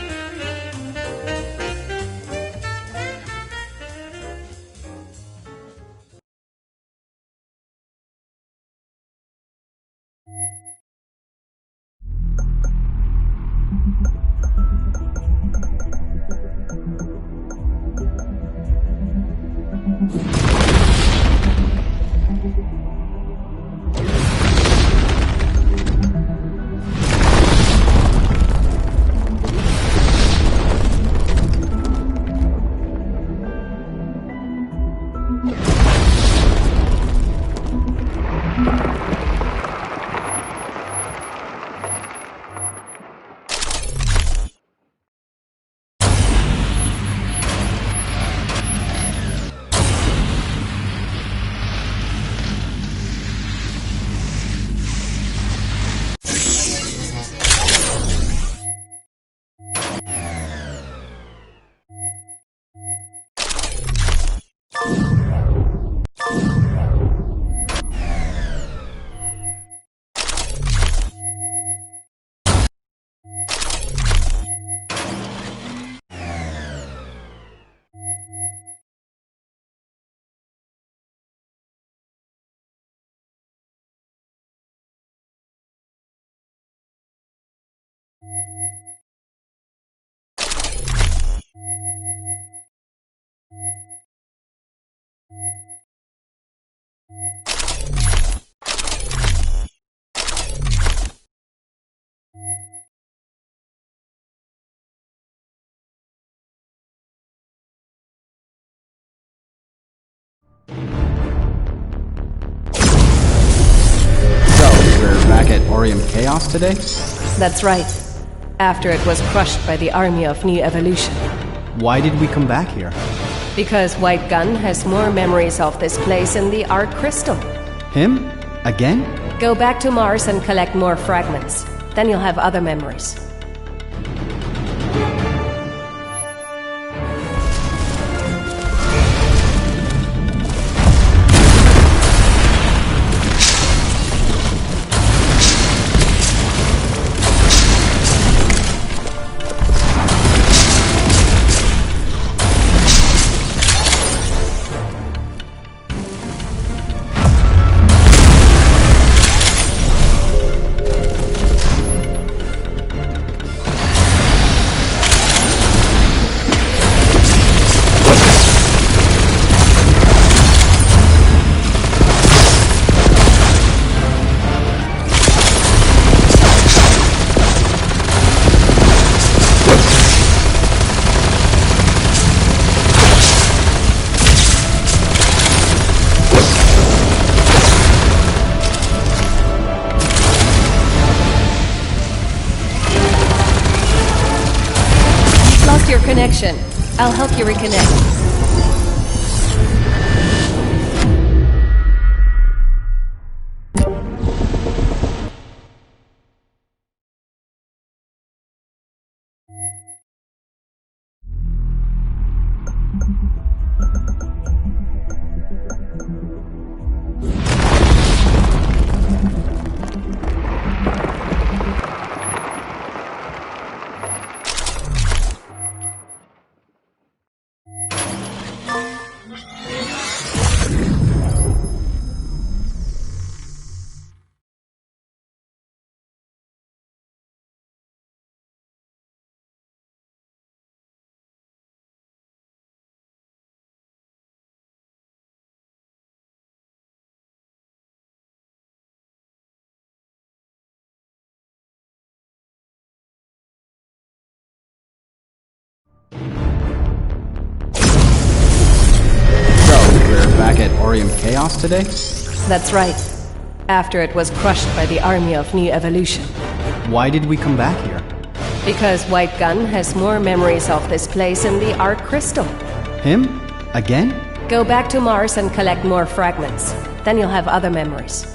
Back at Orium Chaos today? That's right. After it was crushed by the army of New Evolution. Why did we come back here? Because White Gun has more memories of this place in the Art Crystal. Him? Again? Go back to Mars and collect more fragments. Then you'll have other memories. connection. I'll help you reconnect. Back at Orium Chaos today? That's right. After it was crushed by the army of New Evolution. Why did we come back here? Because White Gun has more memories of this place in the Art Crystal. Him? Again? Go back to Mars and collect more fragments. Then you'll have other memories.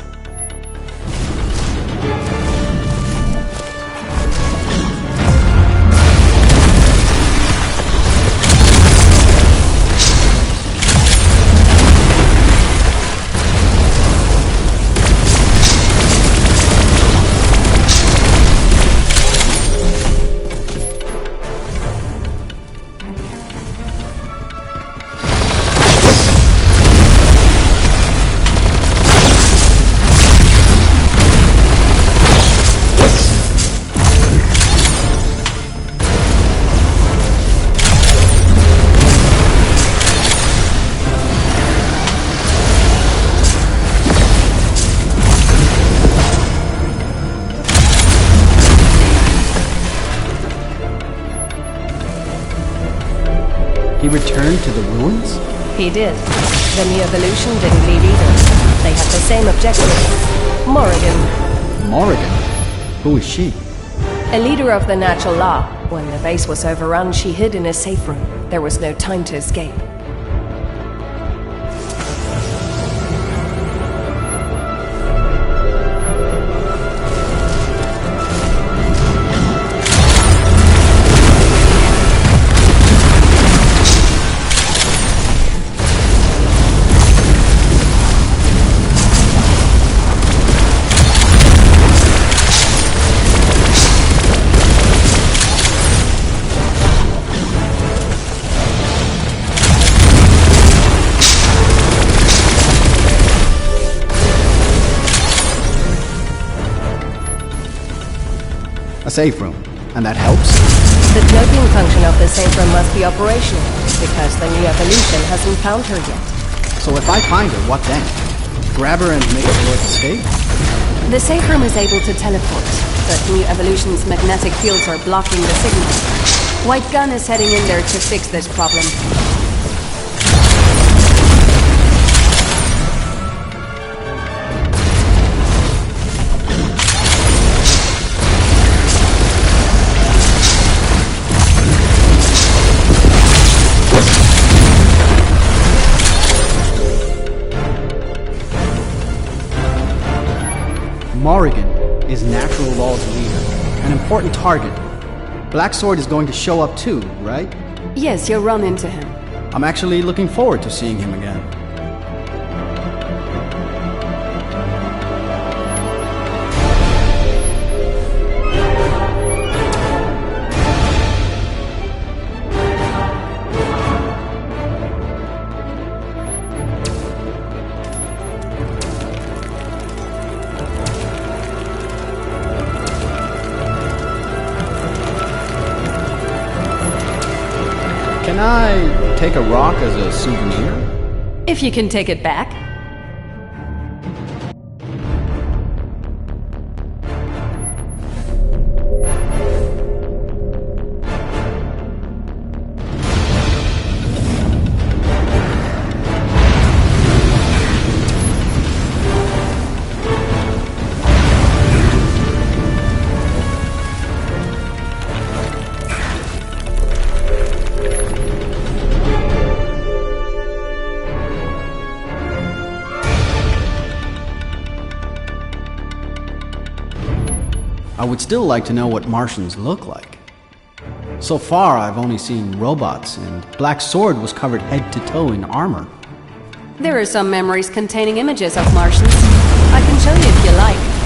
He returned to the ruins? He did. The New Evolution didn't leave either. They had the same objective. Morrigan. Morrigan? Who is she? A leader of the natural law. When the base was overrun, she hid in a safe room. There was no time to escape. A safe room. And that helps? The cloaking function of the safe room must be operational, because the New Evolution hasn't found her yet. So if I find her, what then? Grab her and make a short escape? The safe room is able to teleport, but New Evolution's magnetic fields are blocking the signal. White Gun is heading in there to fix this problem. Morrigan is Natural Law's leader, an important target. Black Sword is going to show up too, right? Yes, you'll run into him. I'm actually looking forward to seeing him again. Can I take a rock as a souvenir? If you can take it back. would still like to know what Martians look like. So far, I've only seen robots, and Black Sword was covered head to toe in armor. There are some memories containing images of Martians. I can show you if you like.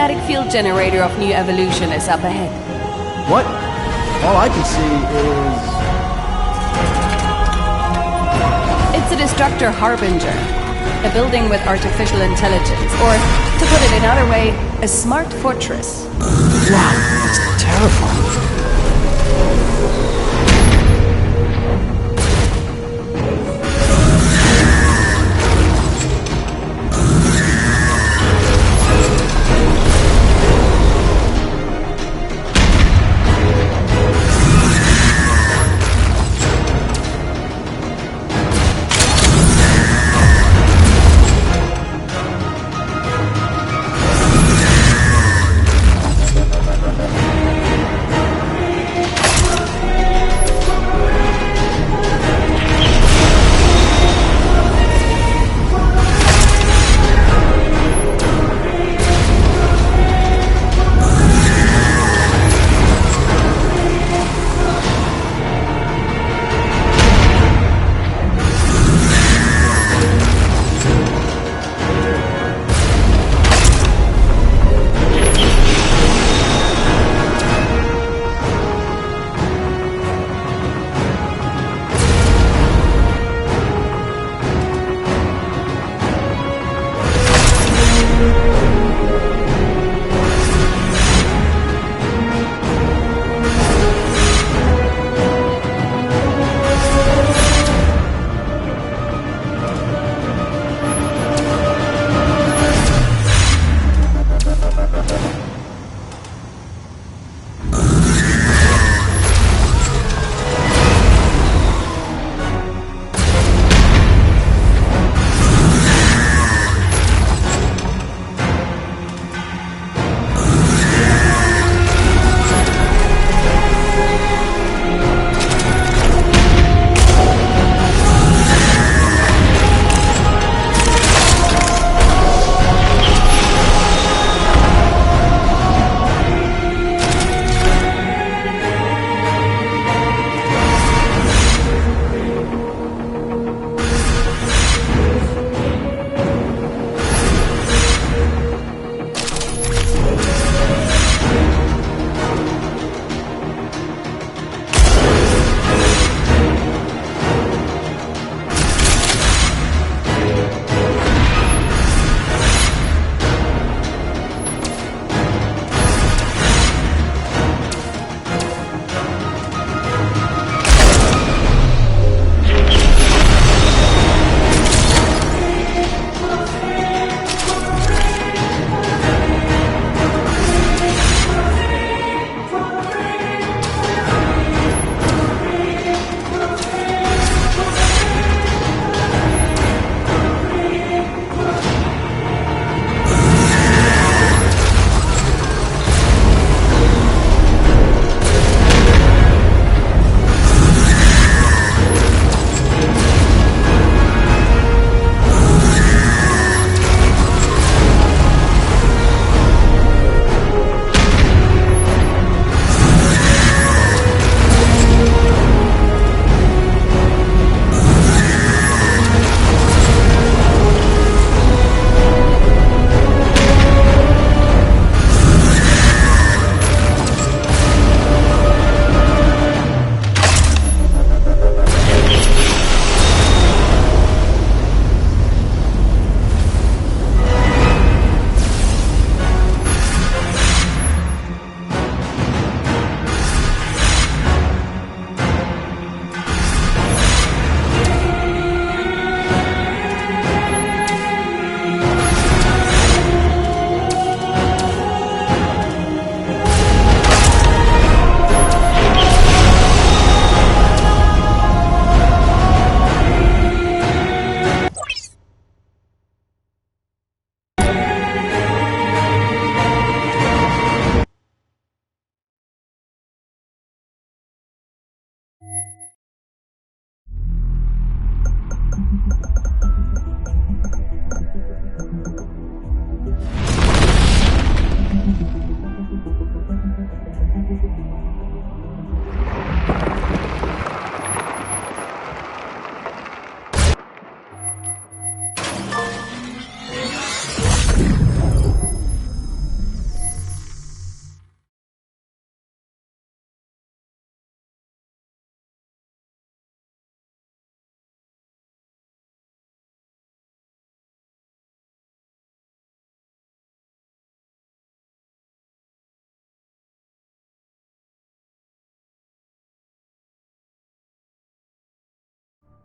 magnetic field generator of New Evolution is up ahead. What? All I can see is... It's a Destructor Harbinger, a building with artificial intelligence, or, to put it another way, a smart fortress. Wow, that's terrifying.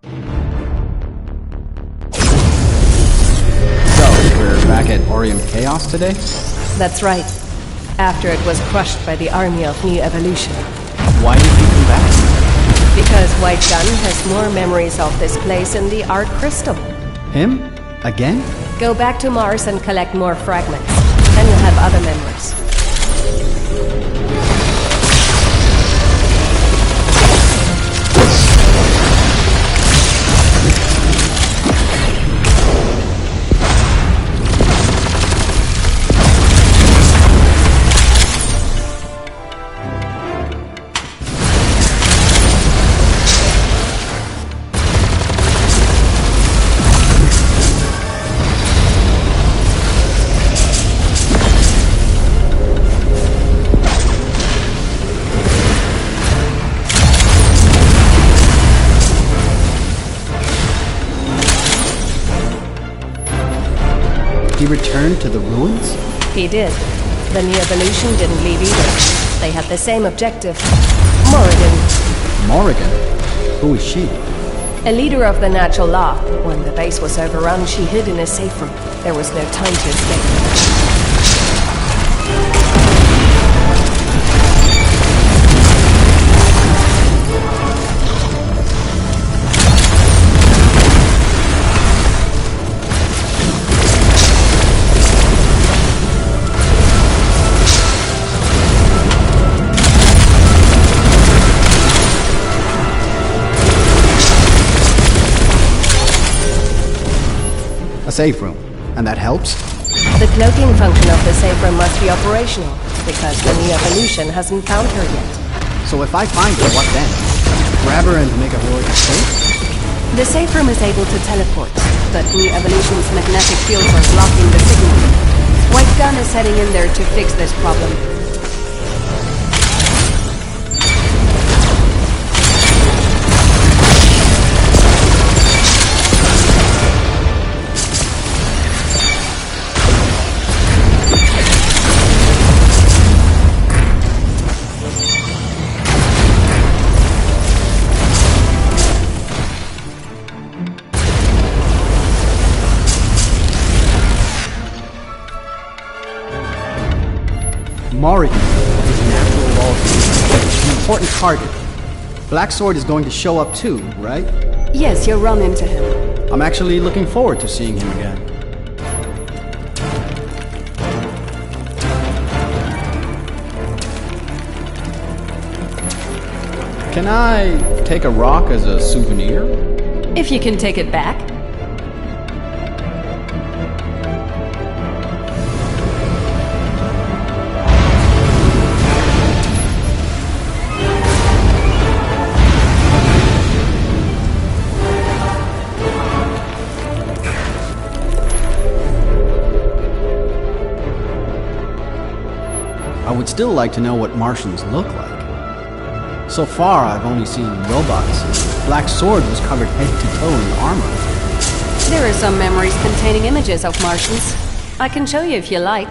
So, we're back at Orium Chaos today? That's right. After it was crushed by the army of New Evolution. Why did he come back? Because White Gun has more memories of this place in the Art Crystal. Him? Again? Go back to Mars and collect more fragments. Then you'll have other memories. He returned to the ruins? He did. The New Evolution didn't leave either. They had the same objective. Morrigan. Morrigan? Who is she? A leader of the natural law. When the base was overrun, she hid in a safe room. There was no time to escape. A safe room. And that helps? The cloaking function of the safe room must be operational, because the New Evolution hasn't found her yet. So if I find her, what then? Grab her and make a heroic escape? The safe room is able to teleport, but New Evolution's magnetic fields are blocking the signal. White Gun is heading in there to fix this problem. Morrigan is natural law. An important target. Black Sword is going to show up too, right? Yes, you'll run into him. I'm actually looking forward to seeing him again. Can I take a rock as a souvenir? If you can take it back. I would still like to know what Martians look like. So far, I've only seen robots. Black Sword was covered head to toe in armor. There are some memories containing images of Martians. I can show you if you like.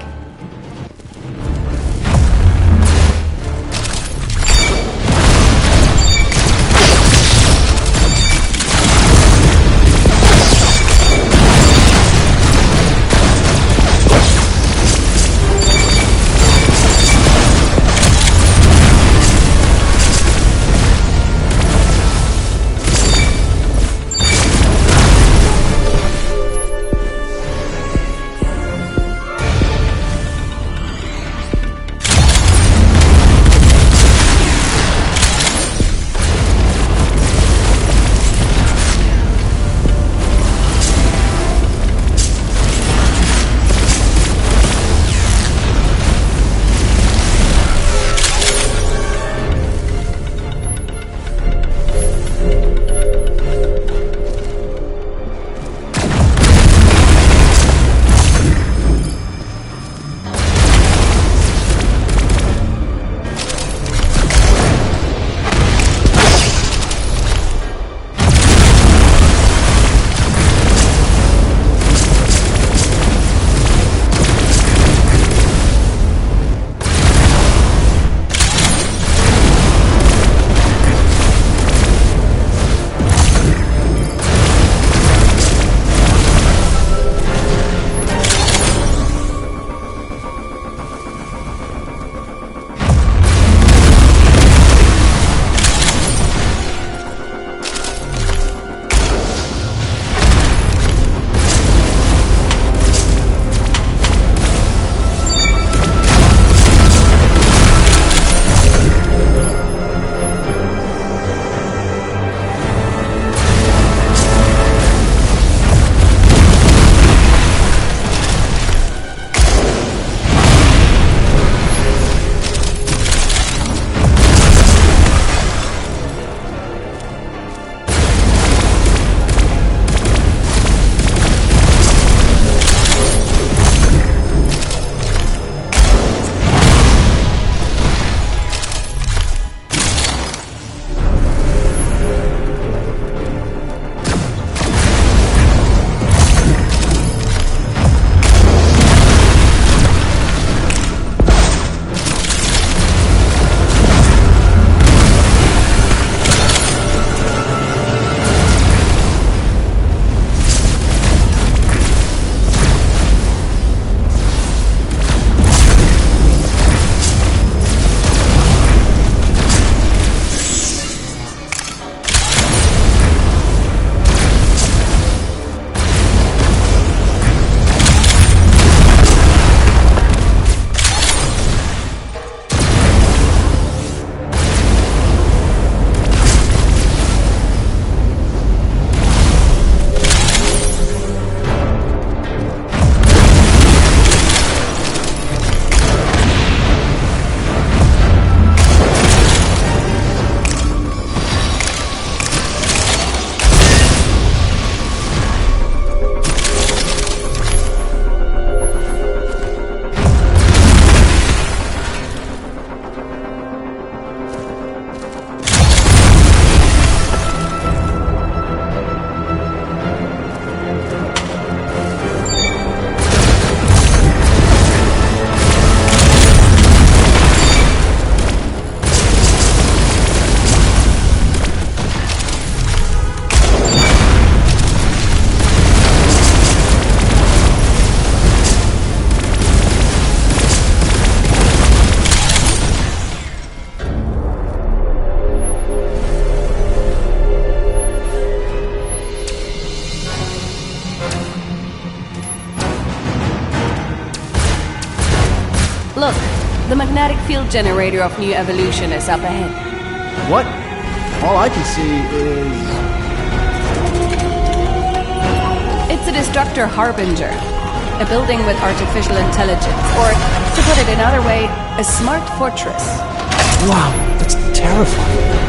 The magnetic field generator of New Evolution is up ahead. What? All I can see is... It's a Destructor Harbinger. A building with artificial intelligence, or, to put it another way, a smart fortress. Wow, that's terrifying.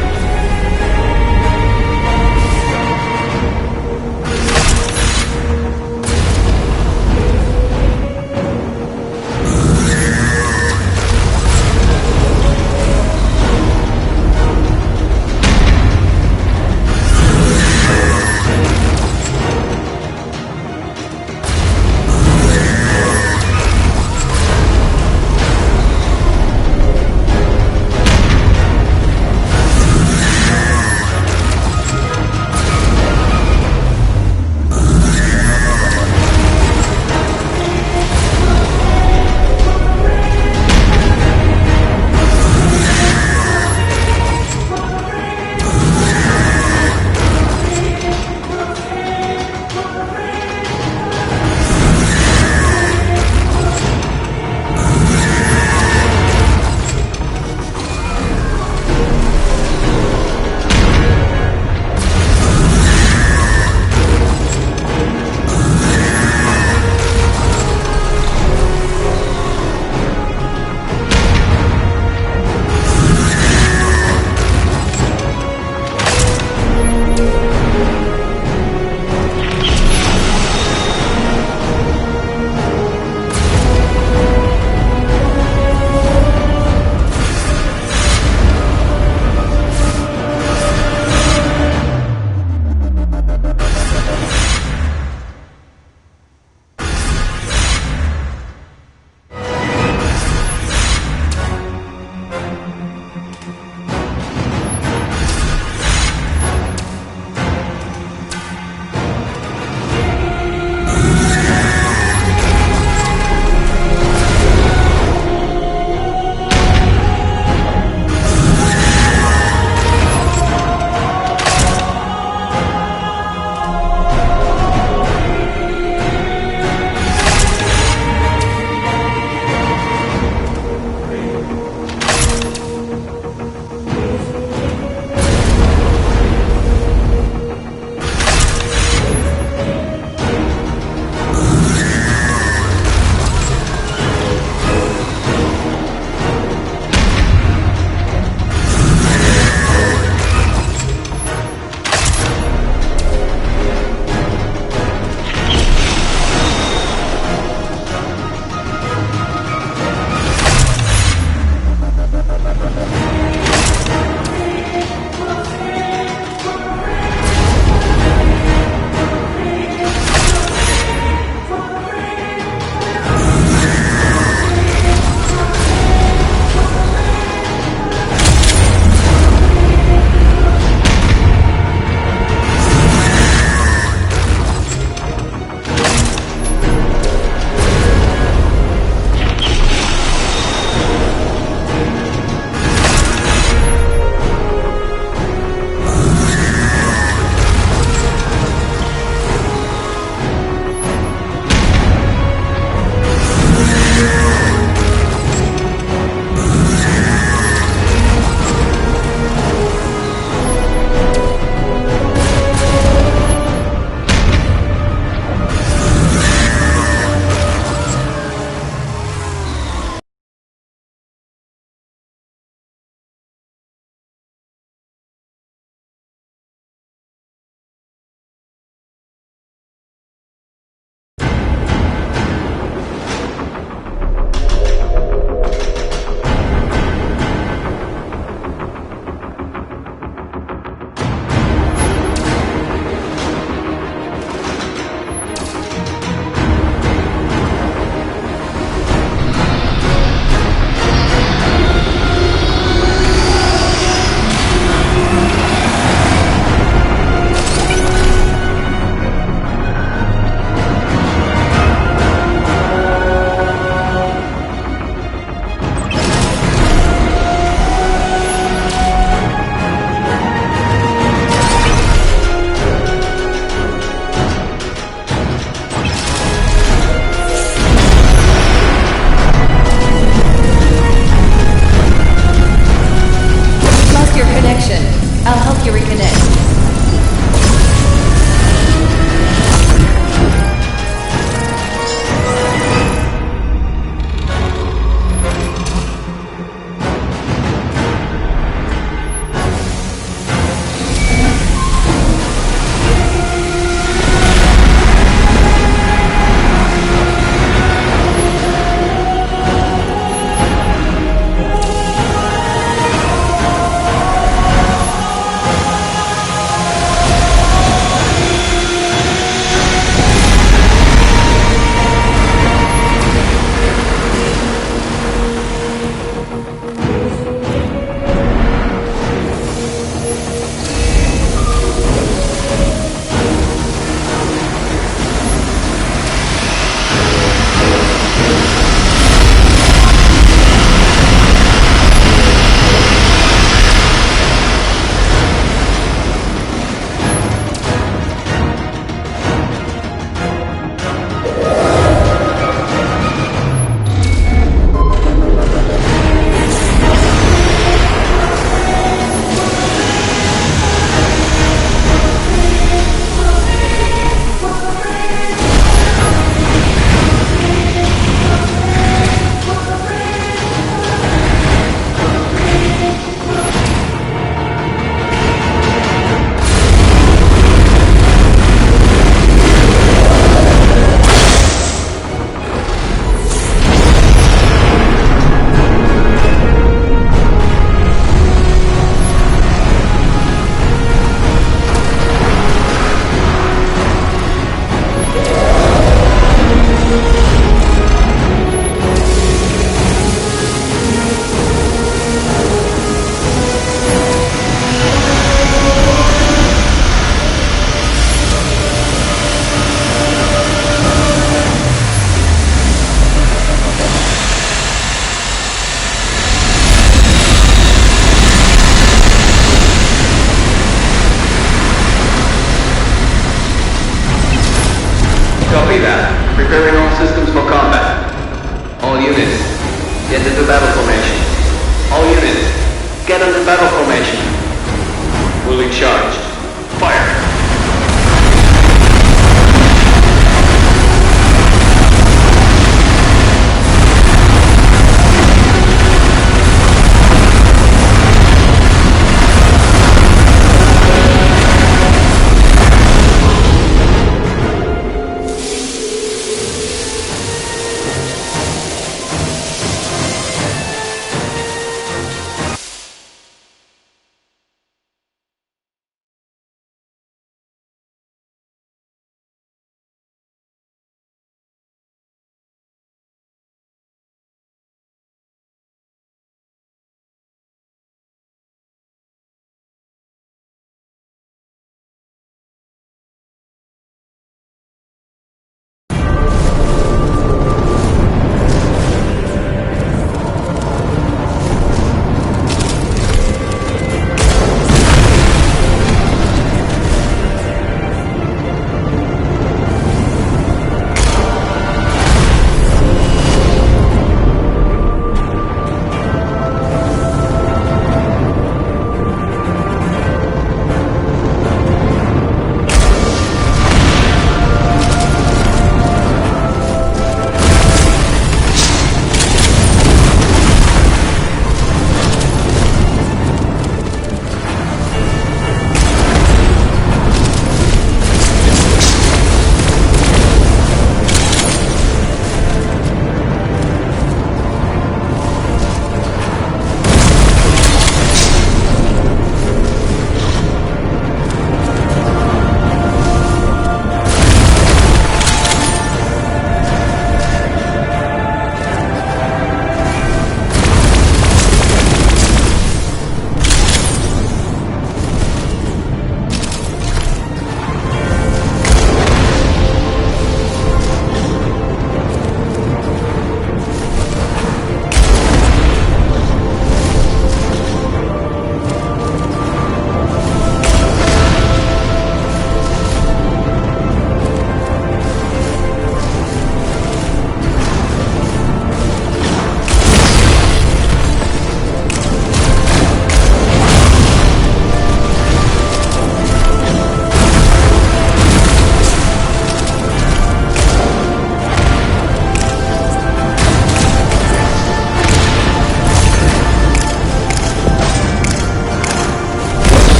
Preparing all systems for combat. All units, get into battle formation. All units, get into battle formation. Fully charged. Fire!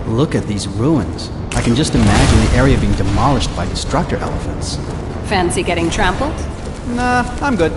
Look at these ruins. I can just imagine the area being demolished by destructor elephants. Fancy getting trampled? Nah, I'm good.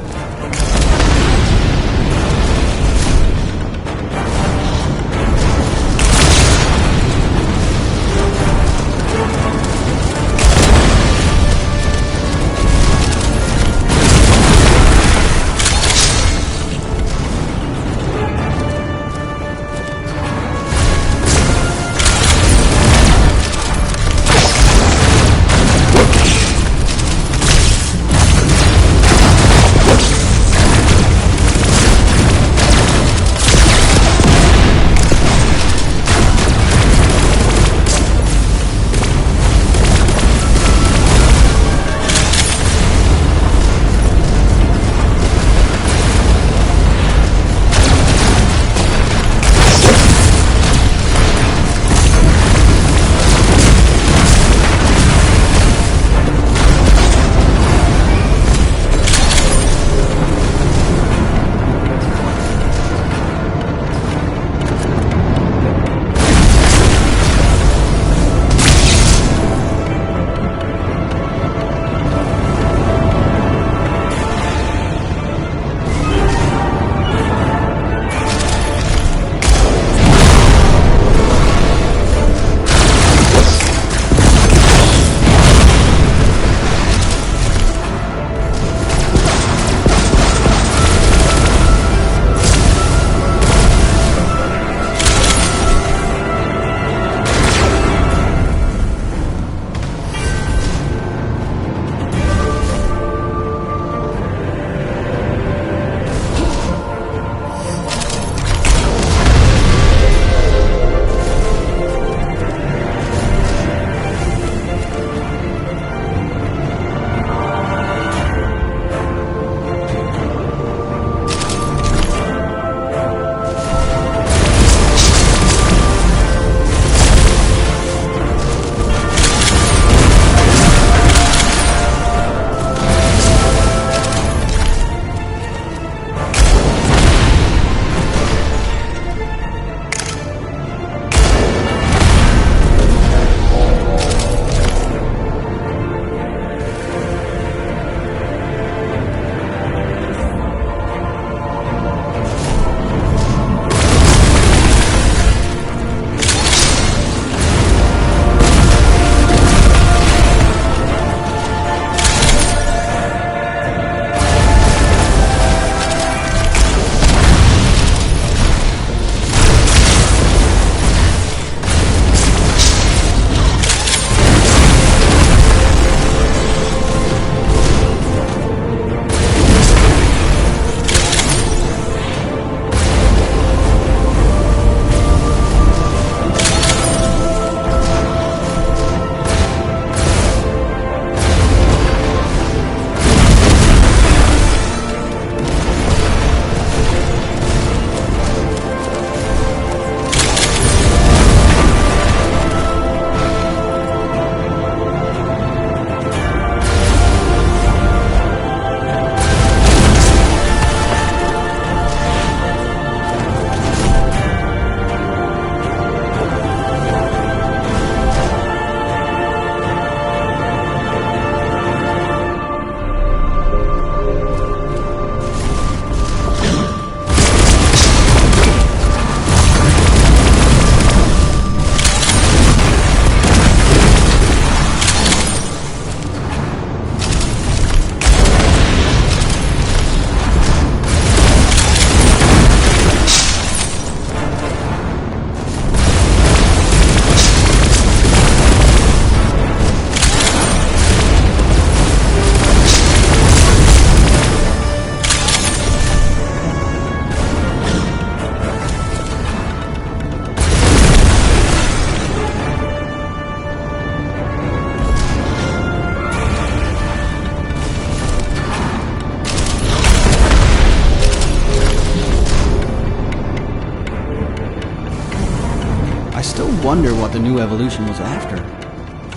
still wonder what the new evolution was after.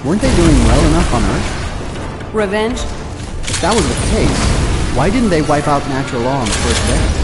Weren't they doing well enough on Earth? Revenge? If that was the case, why didn't they wipe out natural law on the first day?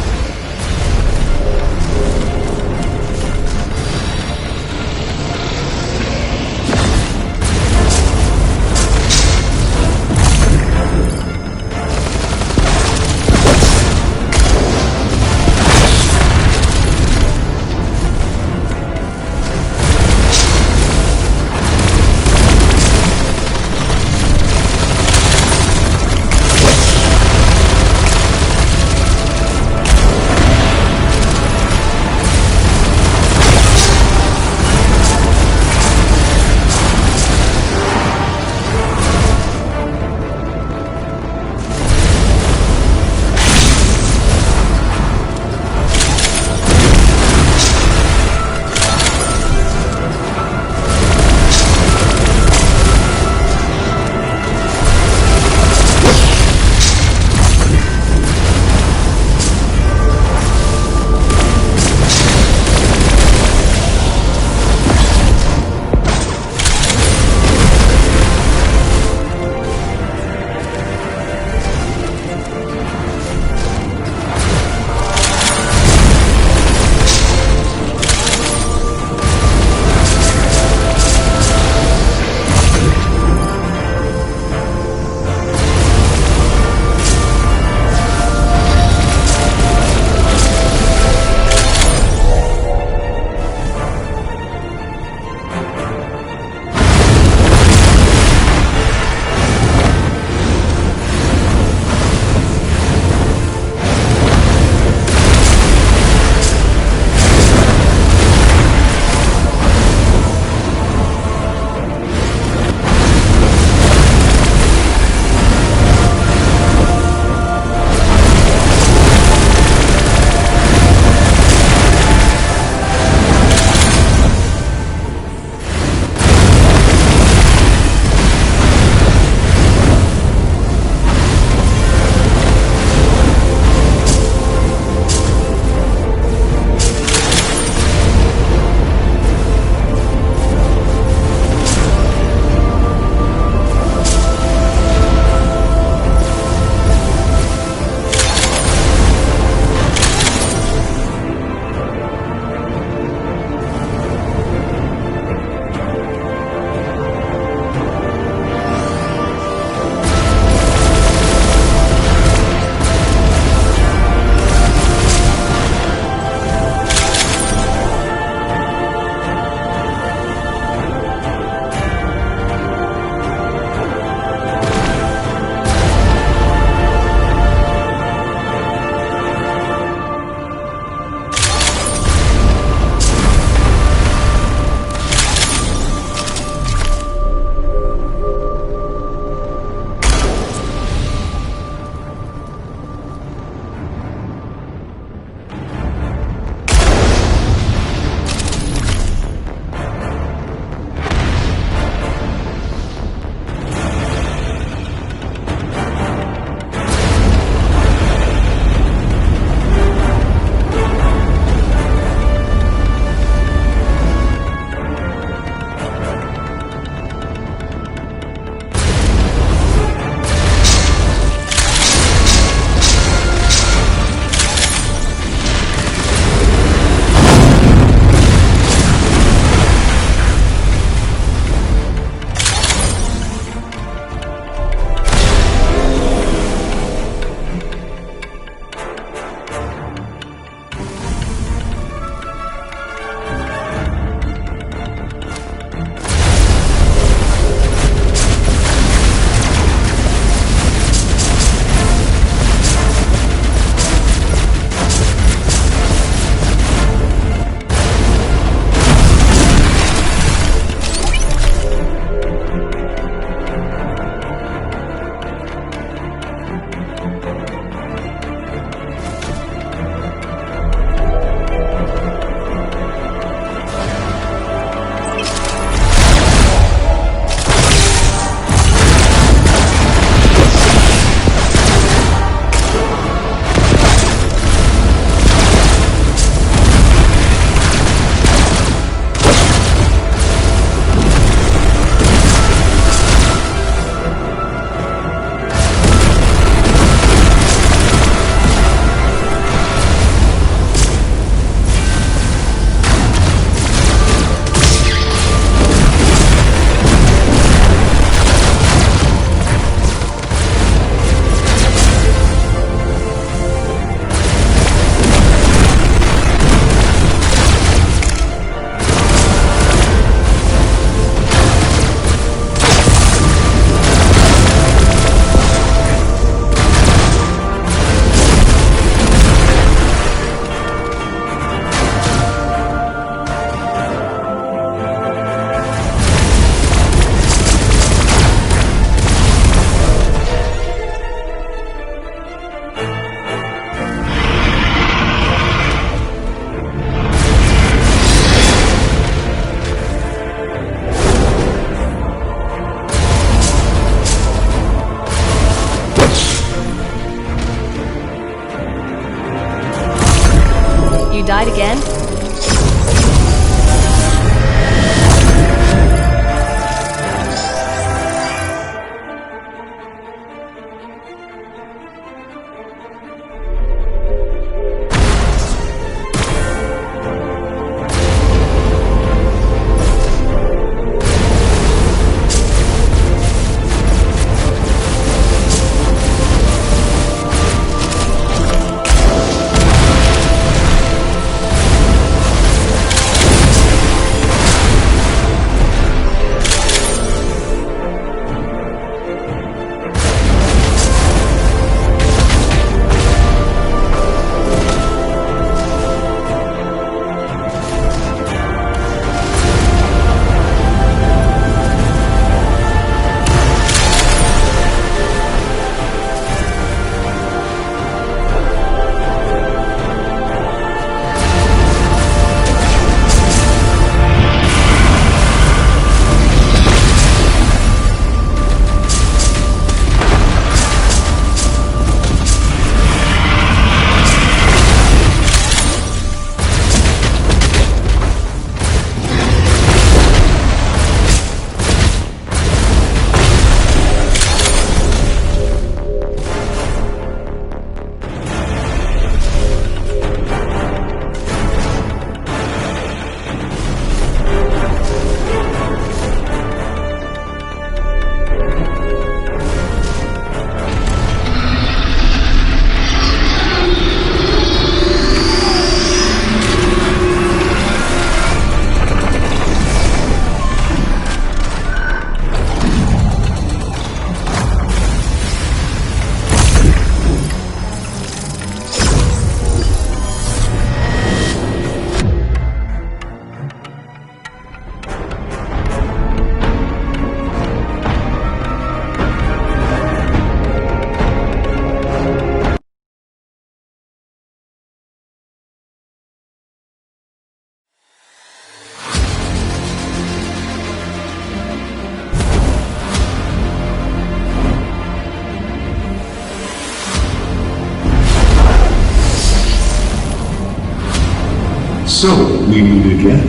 So, we meet again,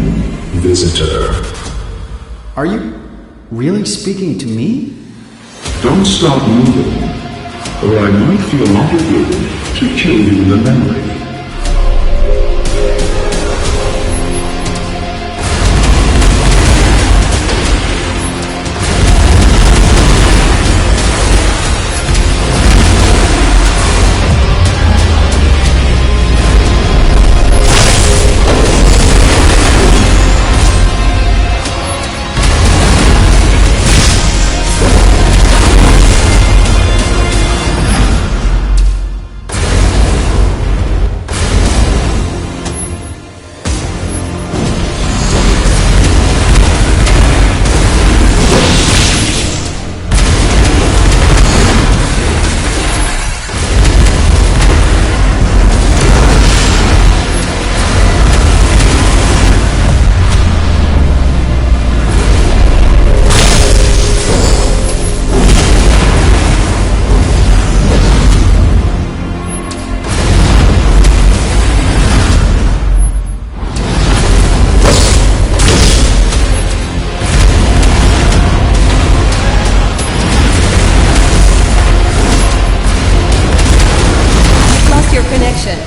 visitor. Are you really speaking to me? Don't stop moving, or I might feel obligated to kill you in the memory. Your connection.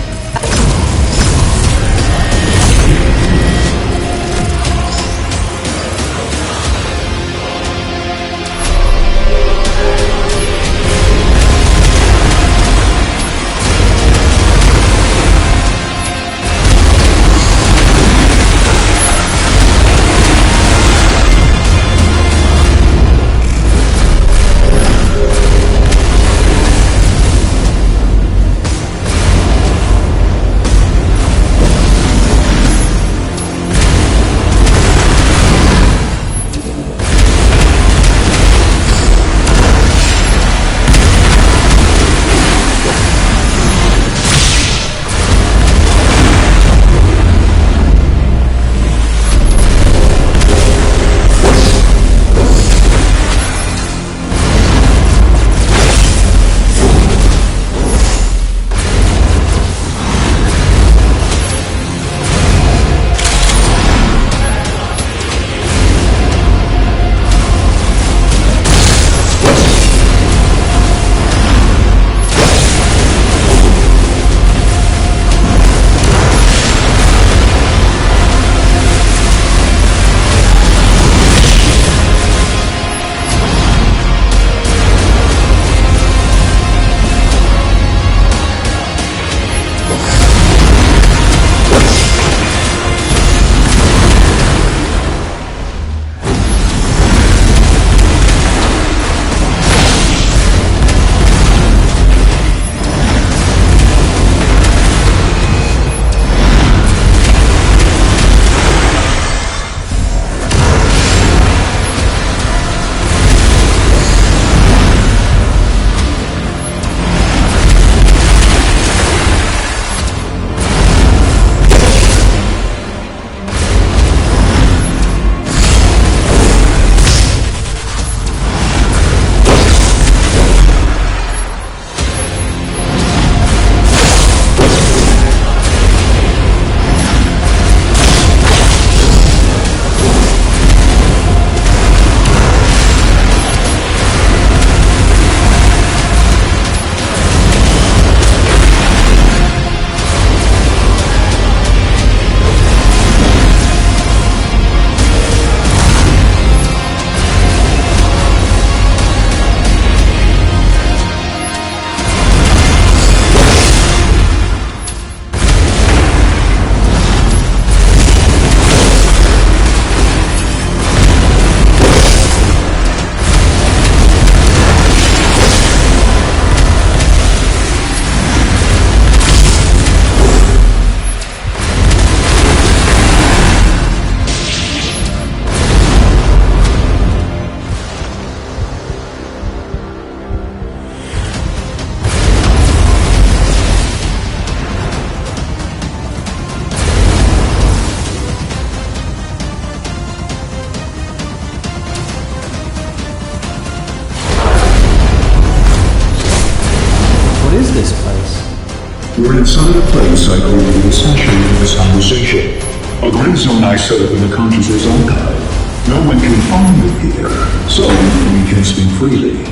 We're inside a place I call the session of this conversation. A grid zone I set up in the Conjure's archive. No one can find me here, so we can speak freely.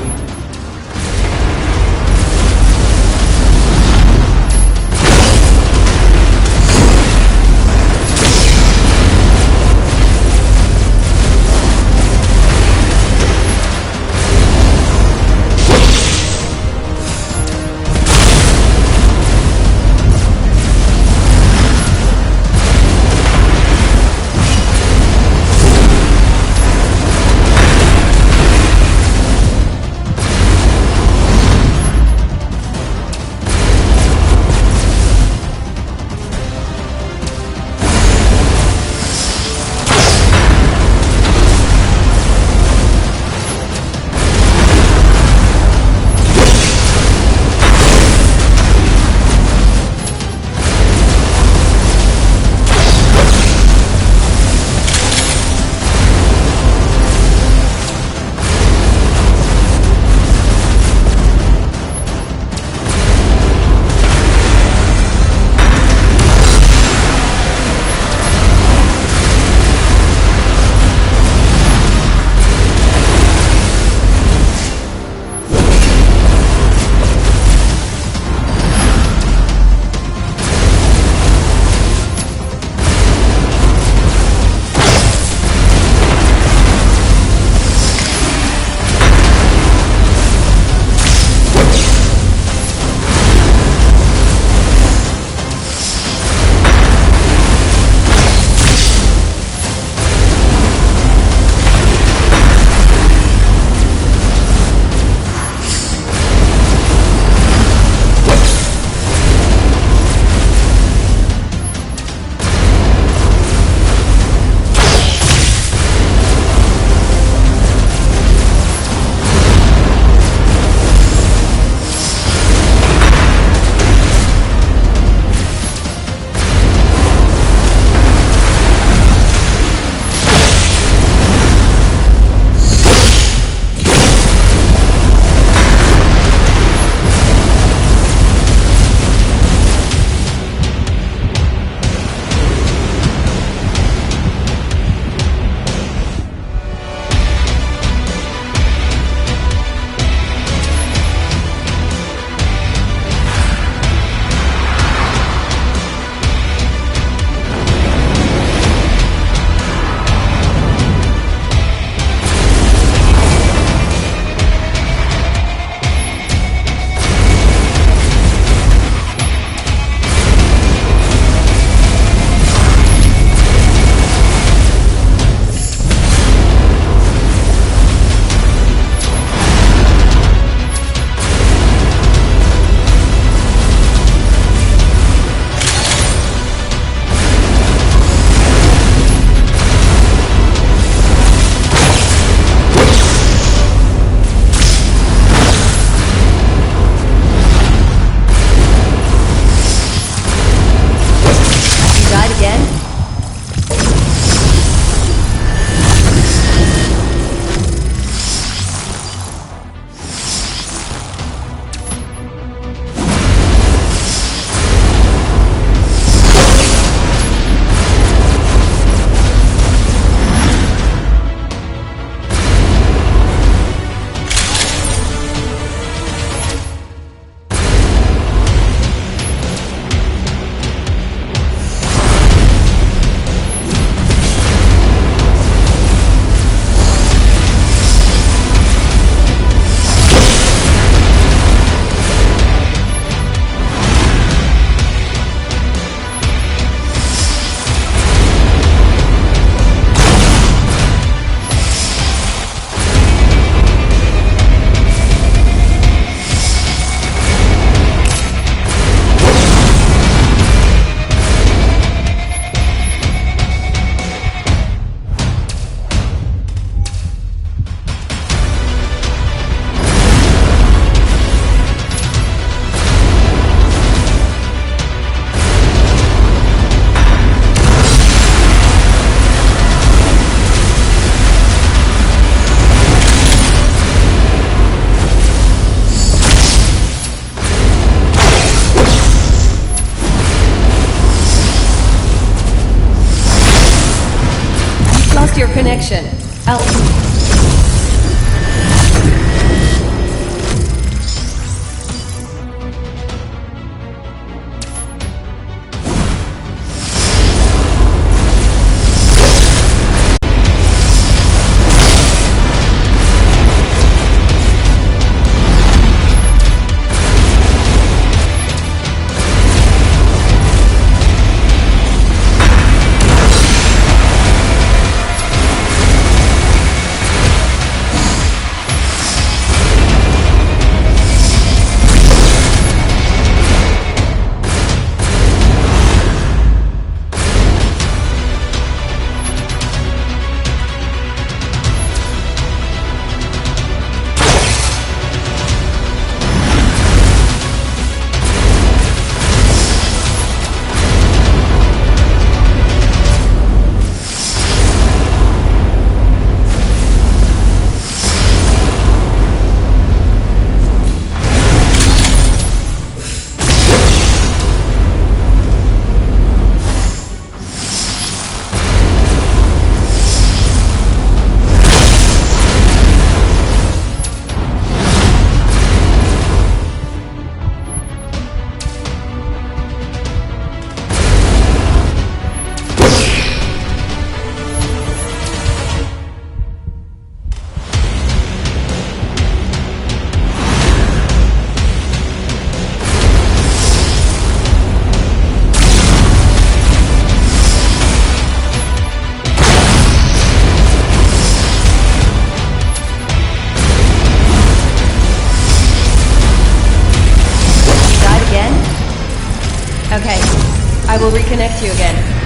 your connection. Okay, I will reconnect you again.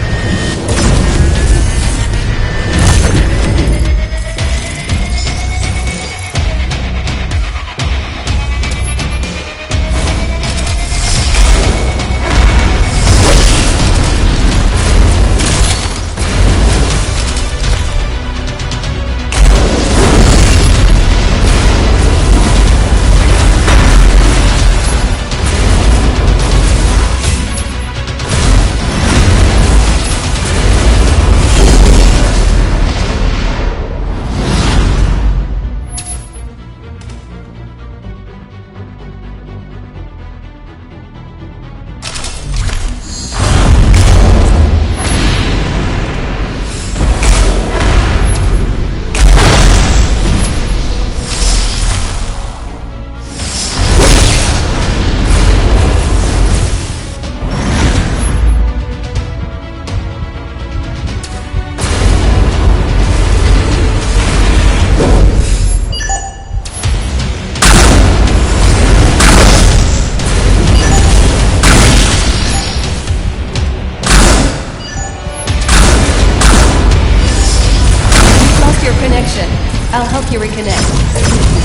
I'll help you reconnect.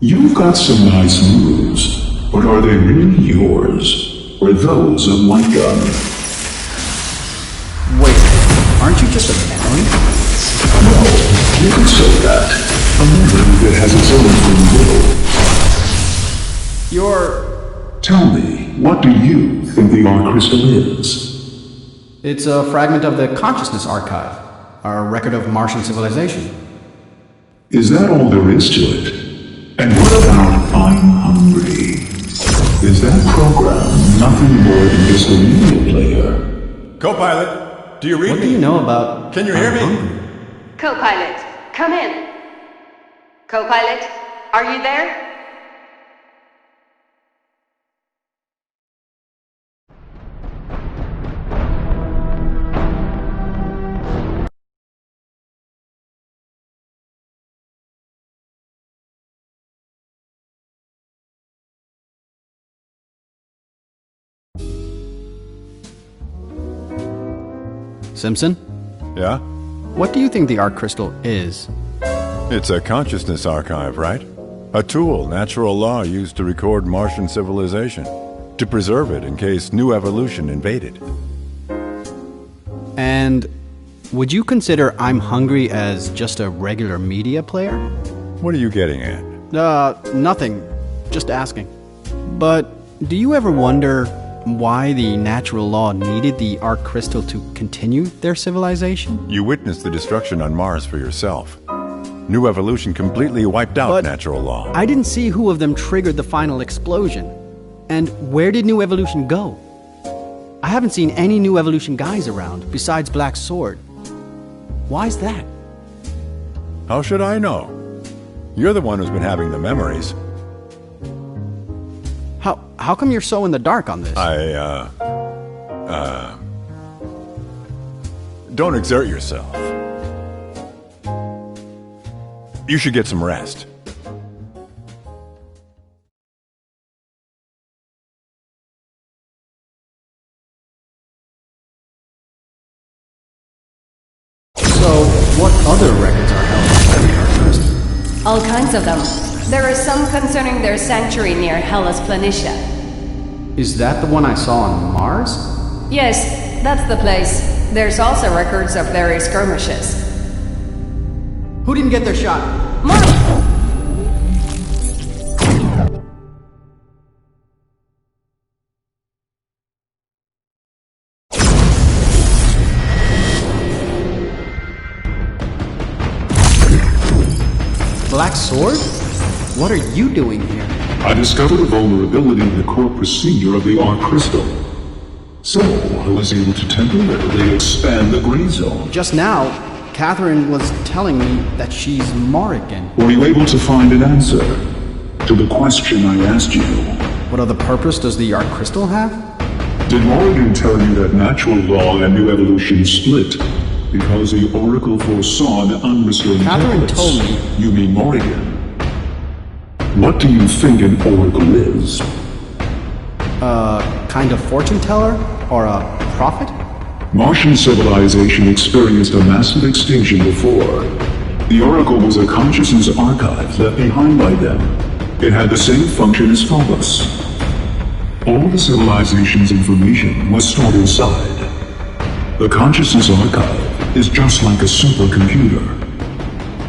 You've got some nice moves, but are they really yours, or those of White Gun? Wait, aren't you just a memory? No, you could say that. A memory that has its own free will. You're... Tell me, what do you think the Arc Crystal is? It's a fragment of the Consciousness Archive, a record of Martian civilization. Is that all there is to it? And what about I'm hungry? Is that program nothing more than just a media player? Co-pilot, do you read me? What do you know about... Can you hear me? Co-pilot, come in. Co-pilot, are you there? Simpson? Yeah? What do you think the Arc Crystal is? It's a consciousness archive, right? A tool natural law used to record Martian civilization, to preserve it in case new evolution invaded. And would you consider I'm Hungry as just a regular media player? What are you getting at? Nothing. Just asking. But do you ever wonder why the natural law needed the Arc Crystal to continue their civilization? You witnessed the destruction on Mars for yourself. New evolution completely wiped out But natural law. I didn't see who of them triggered the final explosion. And where did New Evolution go? I haven't seen any New Evolution guys around, besides Black Sword. Why's that? How should I know? You're the one who's been having the memories. How come you're so in the dark on this? Don't exert yourself. You should get some rest. So, what other records are held by the Arc Crystal? All kinds of them. There are some concerning their sanctuary near Hellas Planitia. Is that the one I saw on Mars? Yes, that's the place. There's also records of various skirmishes. Who didn't get their shot? Mark! Black Sword? What are you doing here? I discovered a vulnerability in the core procedure of the Arc Crystal. So, I was able to temporarily expand the gray zone. Just now, Catherine was telling me that she's Morrigan. Were you able to find an answer to the question I asked you? What other purpose does the Arc Crystal have? Did Morrigan tell you that natural law and new evolution split because the Oracle foresaw an unrestrained Catherine templates? told me. You mean Morrigan? What do you think an Oracle is? Kind of fortune teller? Or a prophet? Martian civilization experienced a massive extinction before. The Oracle was a consciousness archive left behind by them. It had the same function as Phobos. All the civilization's information was stored inside. The consciousness archive is just like a supercomputer.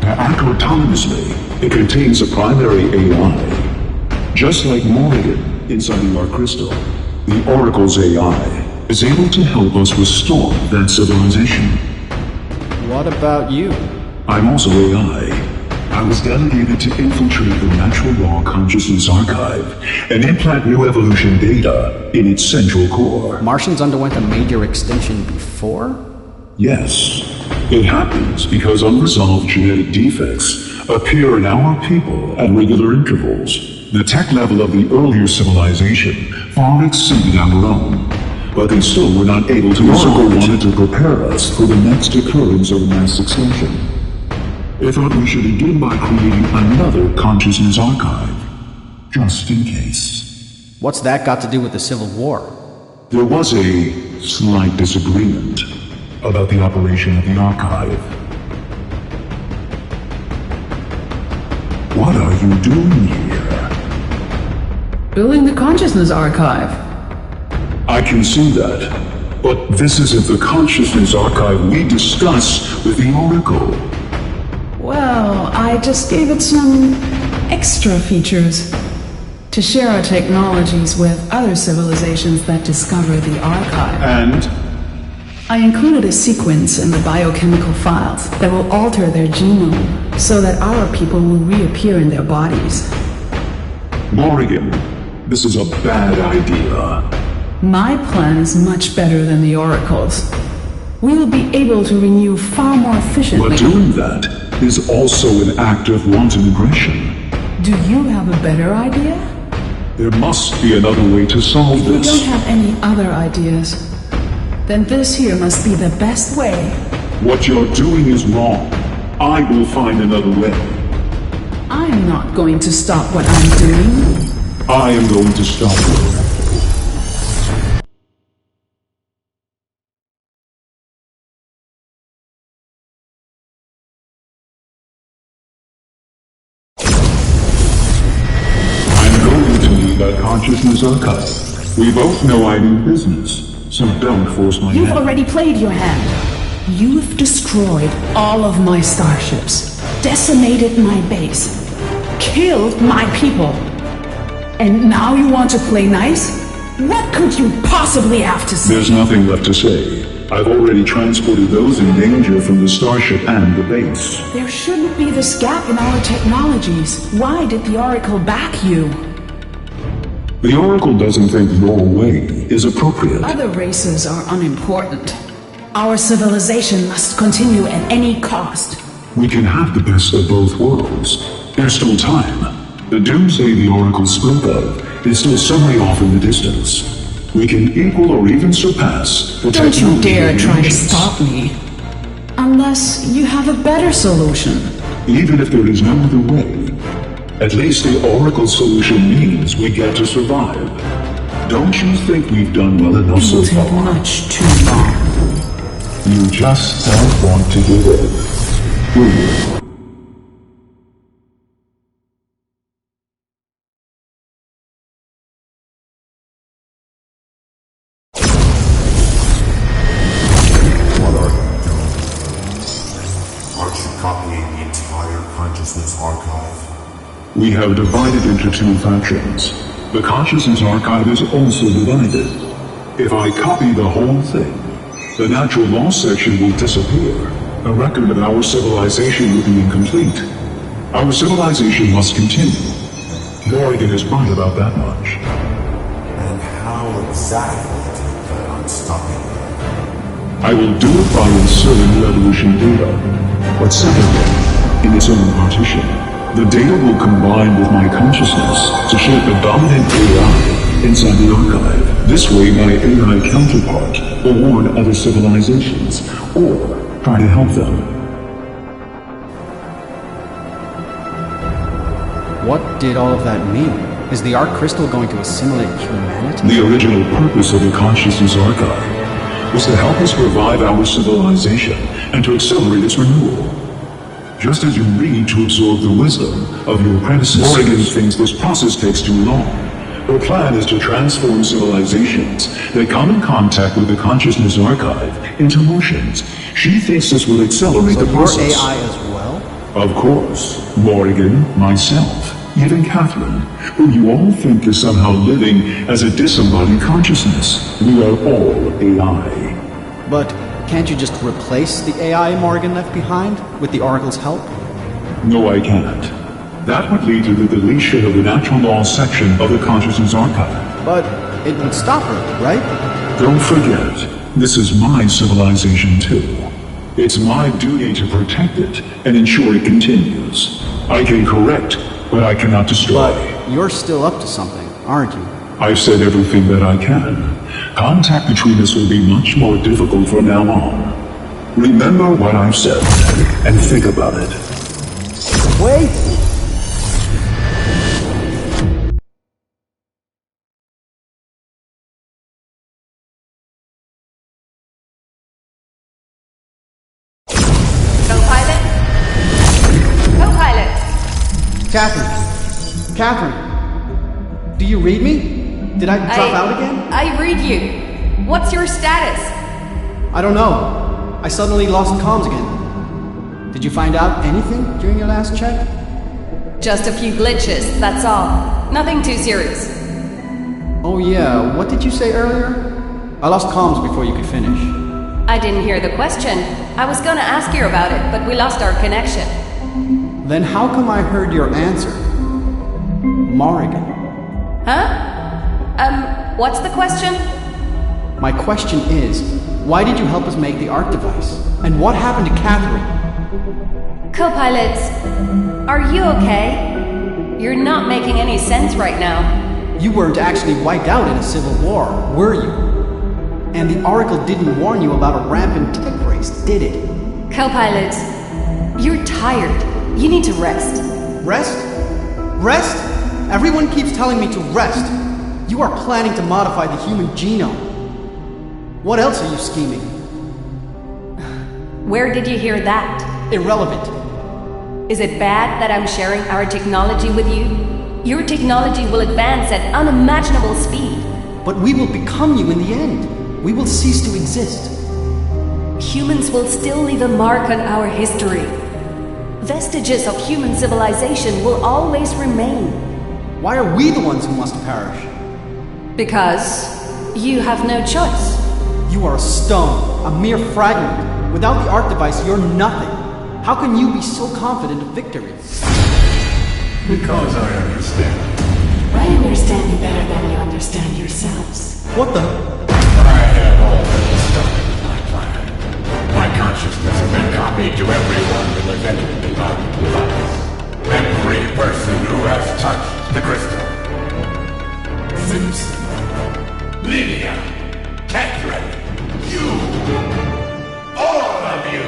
To act autonomously, it contains a primary AI. Just like Morrigan inside the Arc Crystal, the Oracle's AI is able to help us restore that civilization. What about you? I'm also AI. I was delegated to infiltrate the natural law consciousness archive and implant new evolution data in its central core. Martians underwent a major extinction before? Yes, it happens because unresolved genetic defects appear in our people at regular intervals. The tech level of the earlier civilization far exceeded our own, but they still were not able to. The Oracle wanted to prepare us for the next occurrence of mass extinction. They thought we should begin by creating another consciousness archive, just in case. What's that got to do with the Civil War? There was a slight disagreement about the operation of the archive. What are you doing here? Building the Consciousness Archive. I can see that. But this isn't the Consciousness Archive we discussed with the Oracle. Well, I just gave it some extra features to share our technologies with other civilizations that discover the archive. And? I included a sequence in the biochemical files that will alter their genome so that our people will reappear in their bodies. Morrigan, this is a bad idea. My plan is much better than the Oracle's. We will be able to renew far more efficiently. But doing that is also an act of wanton aggression. Do you have a better idea? There must be another way to solve If you this. don't have any other ideas, then this here must be the best way. What you're doing is wrong. I will find another way. I'm not going to stop what I'm doing. I am going to stop you. That Consciousness Archive. We both know I mean business, so don't force my You've hand. already played your hand. You've destroyed all of my starships, decimated my base, killed my people. And now you want to play nice? What could you possibly have to say? There's nothing left to say. I've already transported those in danger from the starship and the base. There shouldn't be this gap in our technologies. Why did the Oracle back you? The Oracle doesn't think your way is appropriate. Other races are unimportant. Our civilization must continue at any cost. We can have the best of both worlds. There's still time. The doomsday the Oracle spoke of is still some way off in the distance. We can equal or even surpass the Don't you technology dare of try to nations. stop me. Unless you have a better solution. Even if there is no other way, at least the Oracle solution means we get to survive. Don't you think we've done well enough It so will take far? much too long. You just don't want to give in, do you? What are you doing? Aren't you copying the entire Consciousness Archive? We have divided into two factions. The Consciousness Archive is also divided. If I copy the whole thing, the natural law section will disappear. A record of our civilization will be incomplete. Our civilization must continue. Morrigan is right about that much. And how exactly do you plan on stopping it? I will do it by inserting new evolution data, but separately, in its own partition. The data will combine with my consciousness to shape the dominant AI inside the archive. This way, my AI counterpart will warn other civilizations, or try to help them. What did all of that mean? Is the Arc Crystal going to assimilate humanity? The original purpose of the Consciousness Archive was to help us revive our civilization and to accelerate its renewal. Just as you need to absorb the wisdom of your predecessors. Morrigan thinks this process takes too long. Her plan is to transform civilizations that come in contact with the Consciousness Archive into Martians. She thinks this will accelerate So the your process. AI as well? Of course. Morrigan, myself, even Catherine, who you all think is somehow living as a disembodied consciousness. We are all AI. But can't you just replace the AI Morgan left behind with the Oracle's help? No, I can't. That would lead to the deletion of the natural law section of the Consciousness Archive. But it would stop her, right? Don't forget, this is my civilization too. It's my duty to protect it and ensure it continues. I can correct, but I cannot destroy. But you're still up to something, aren't you? I've said everything that I can. Contact between us will be much more difficult from now on. Remember what I've said, and think about it. Wait! Co-pilot? Co-pilot! Catherine! Catherine! Do you read me? Did I drop out again? I read you. What's your status? I don't know. I suddenly lost comms again. Did you find out anything during your last check? Just a few glitches, that's all. Nothing too serious. Oh yeah, what did you say earlier? I lost comms before you could finish. I didn't hear the question. I was gonna ask you about it, but we lost our connection. Then how come I heard your answer? Morrigan. Huh? What's the question? My question is, why did you help us make the Arc device? And what happened to Catherine? Co-pilots, are you okay? You're not making any sense right now. You weren't actually wiped out in a civil war, were you? And the Oracle didn't warn you about a rampant tech race, did it? Co-pilots, you're tired. You need to rest. Rest? Rest? Everyone keeps telling me to rest. You are planning to modify the human genome. What else are you scheming? Where did you hear that? Irrelevant. Is it bad that I'm sharing our technology with you? Your technology will advance at unimaginable speed. But we will become you in the end. We will cease to exist. Humans will still leave a mark on our history. Vestiges of human civilization will always remain. Why are we the ones who must perish? Because you have no choice. You are a stone, a mere fragment. Without the Arc device, you're nothing. How can you be so confident of victory? Because I understand. I understand you better than you understand yourselves. What the? I have already started my plan. My consciousness has been copied to everyone who has entered the Arc device. Every person who has touched the crystal. Simpson, Lydia, Catherine, you, all of you.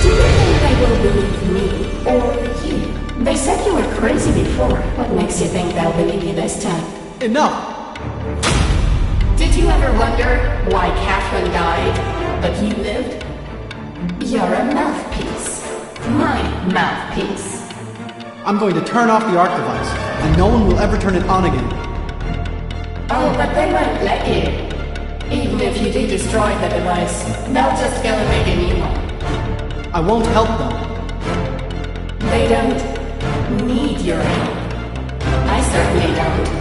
Do you think they will believe me or you? They said you were crazy before. What makes you think they'll believe you this time? Enough! Did you ever wonder why Catherine died, but you lived? You're a mouthpiece. My mouthpiece. I'm going to turn off the Arc device, and no one will ever turn it on again. Oh, but they won't let you. Even if you do destroy the device, they'll just go and make a new one. I won't help them. They don't need your help. I certainly don't.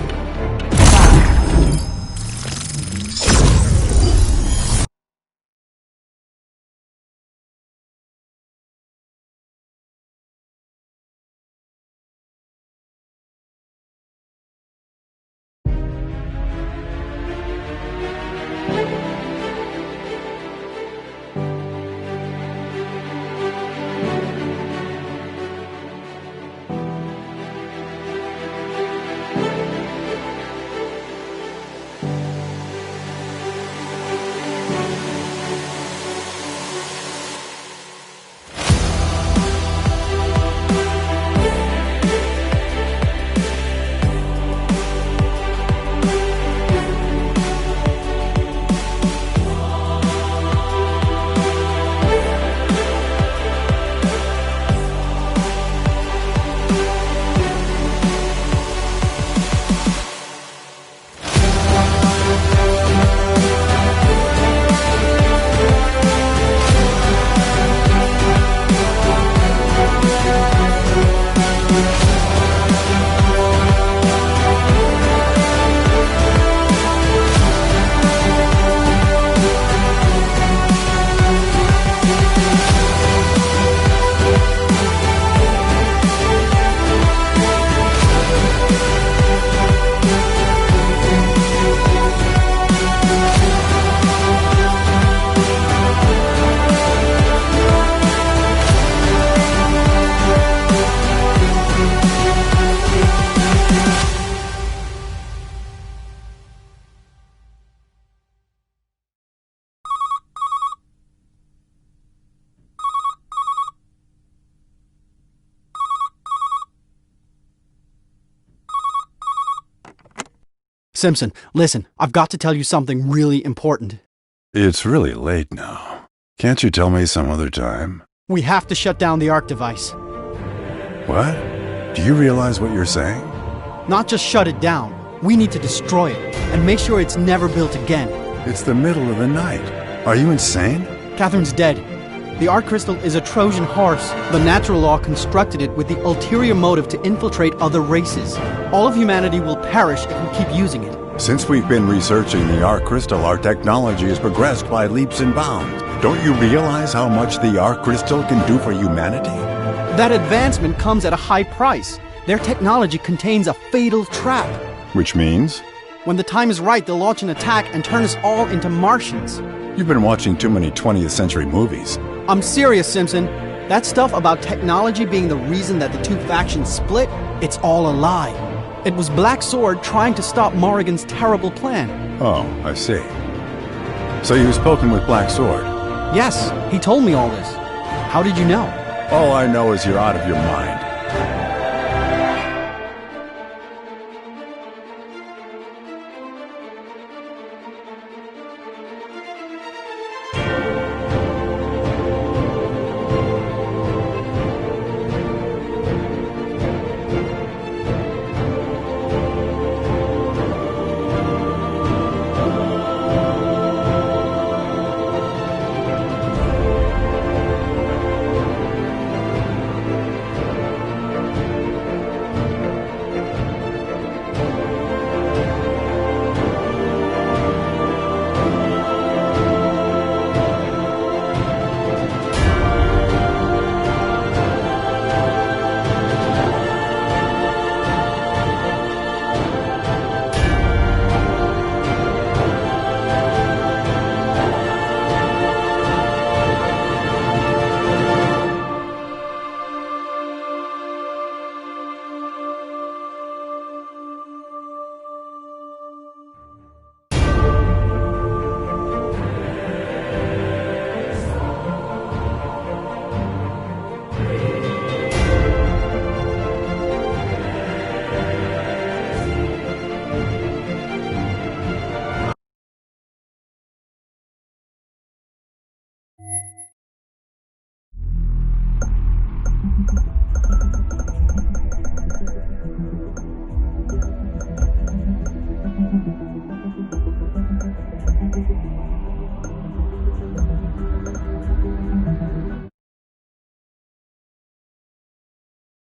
Simpson, listen, I've got to tell you something really important. It's really late now. Can't you tell me some other time? We have to shut down the Arc device. What? Do you realize what you're saying? Not just shut it down. We need to destroy it, and make sure it's never built again. It's the middle of the night. Are you insane? Catherine's dead. The Arc Crystal is a Trojan horse. The natural law constructed it with the ulterior motive to infiltrate other races. All of humanity will perish if we keep using it. Since we've been researching the Arc Crystal, our technology has progressed by leaps and bounds. Don't you realize how much the Arc Crystal can do for humanity? That advancement comes at a high price. Their technology contains a fatal trap. Which means? When the time is right, they'll launch an attack and turn us all into Martians. You've been watching too many 20th century movies. I'm serious, Simpson. That stuff about technology being the reason that the two factions split, it's all a lie. It was Black Sword trying to stop Morrigan's terrible plan. Oh, I see. So you've spoken with Black Sword? Yes, he told me all this. How did you know? All I know is you're out of your mind.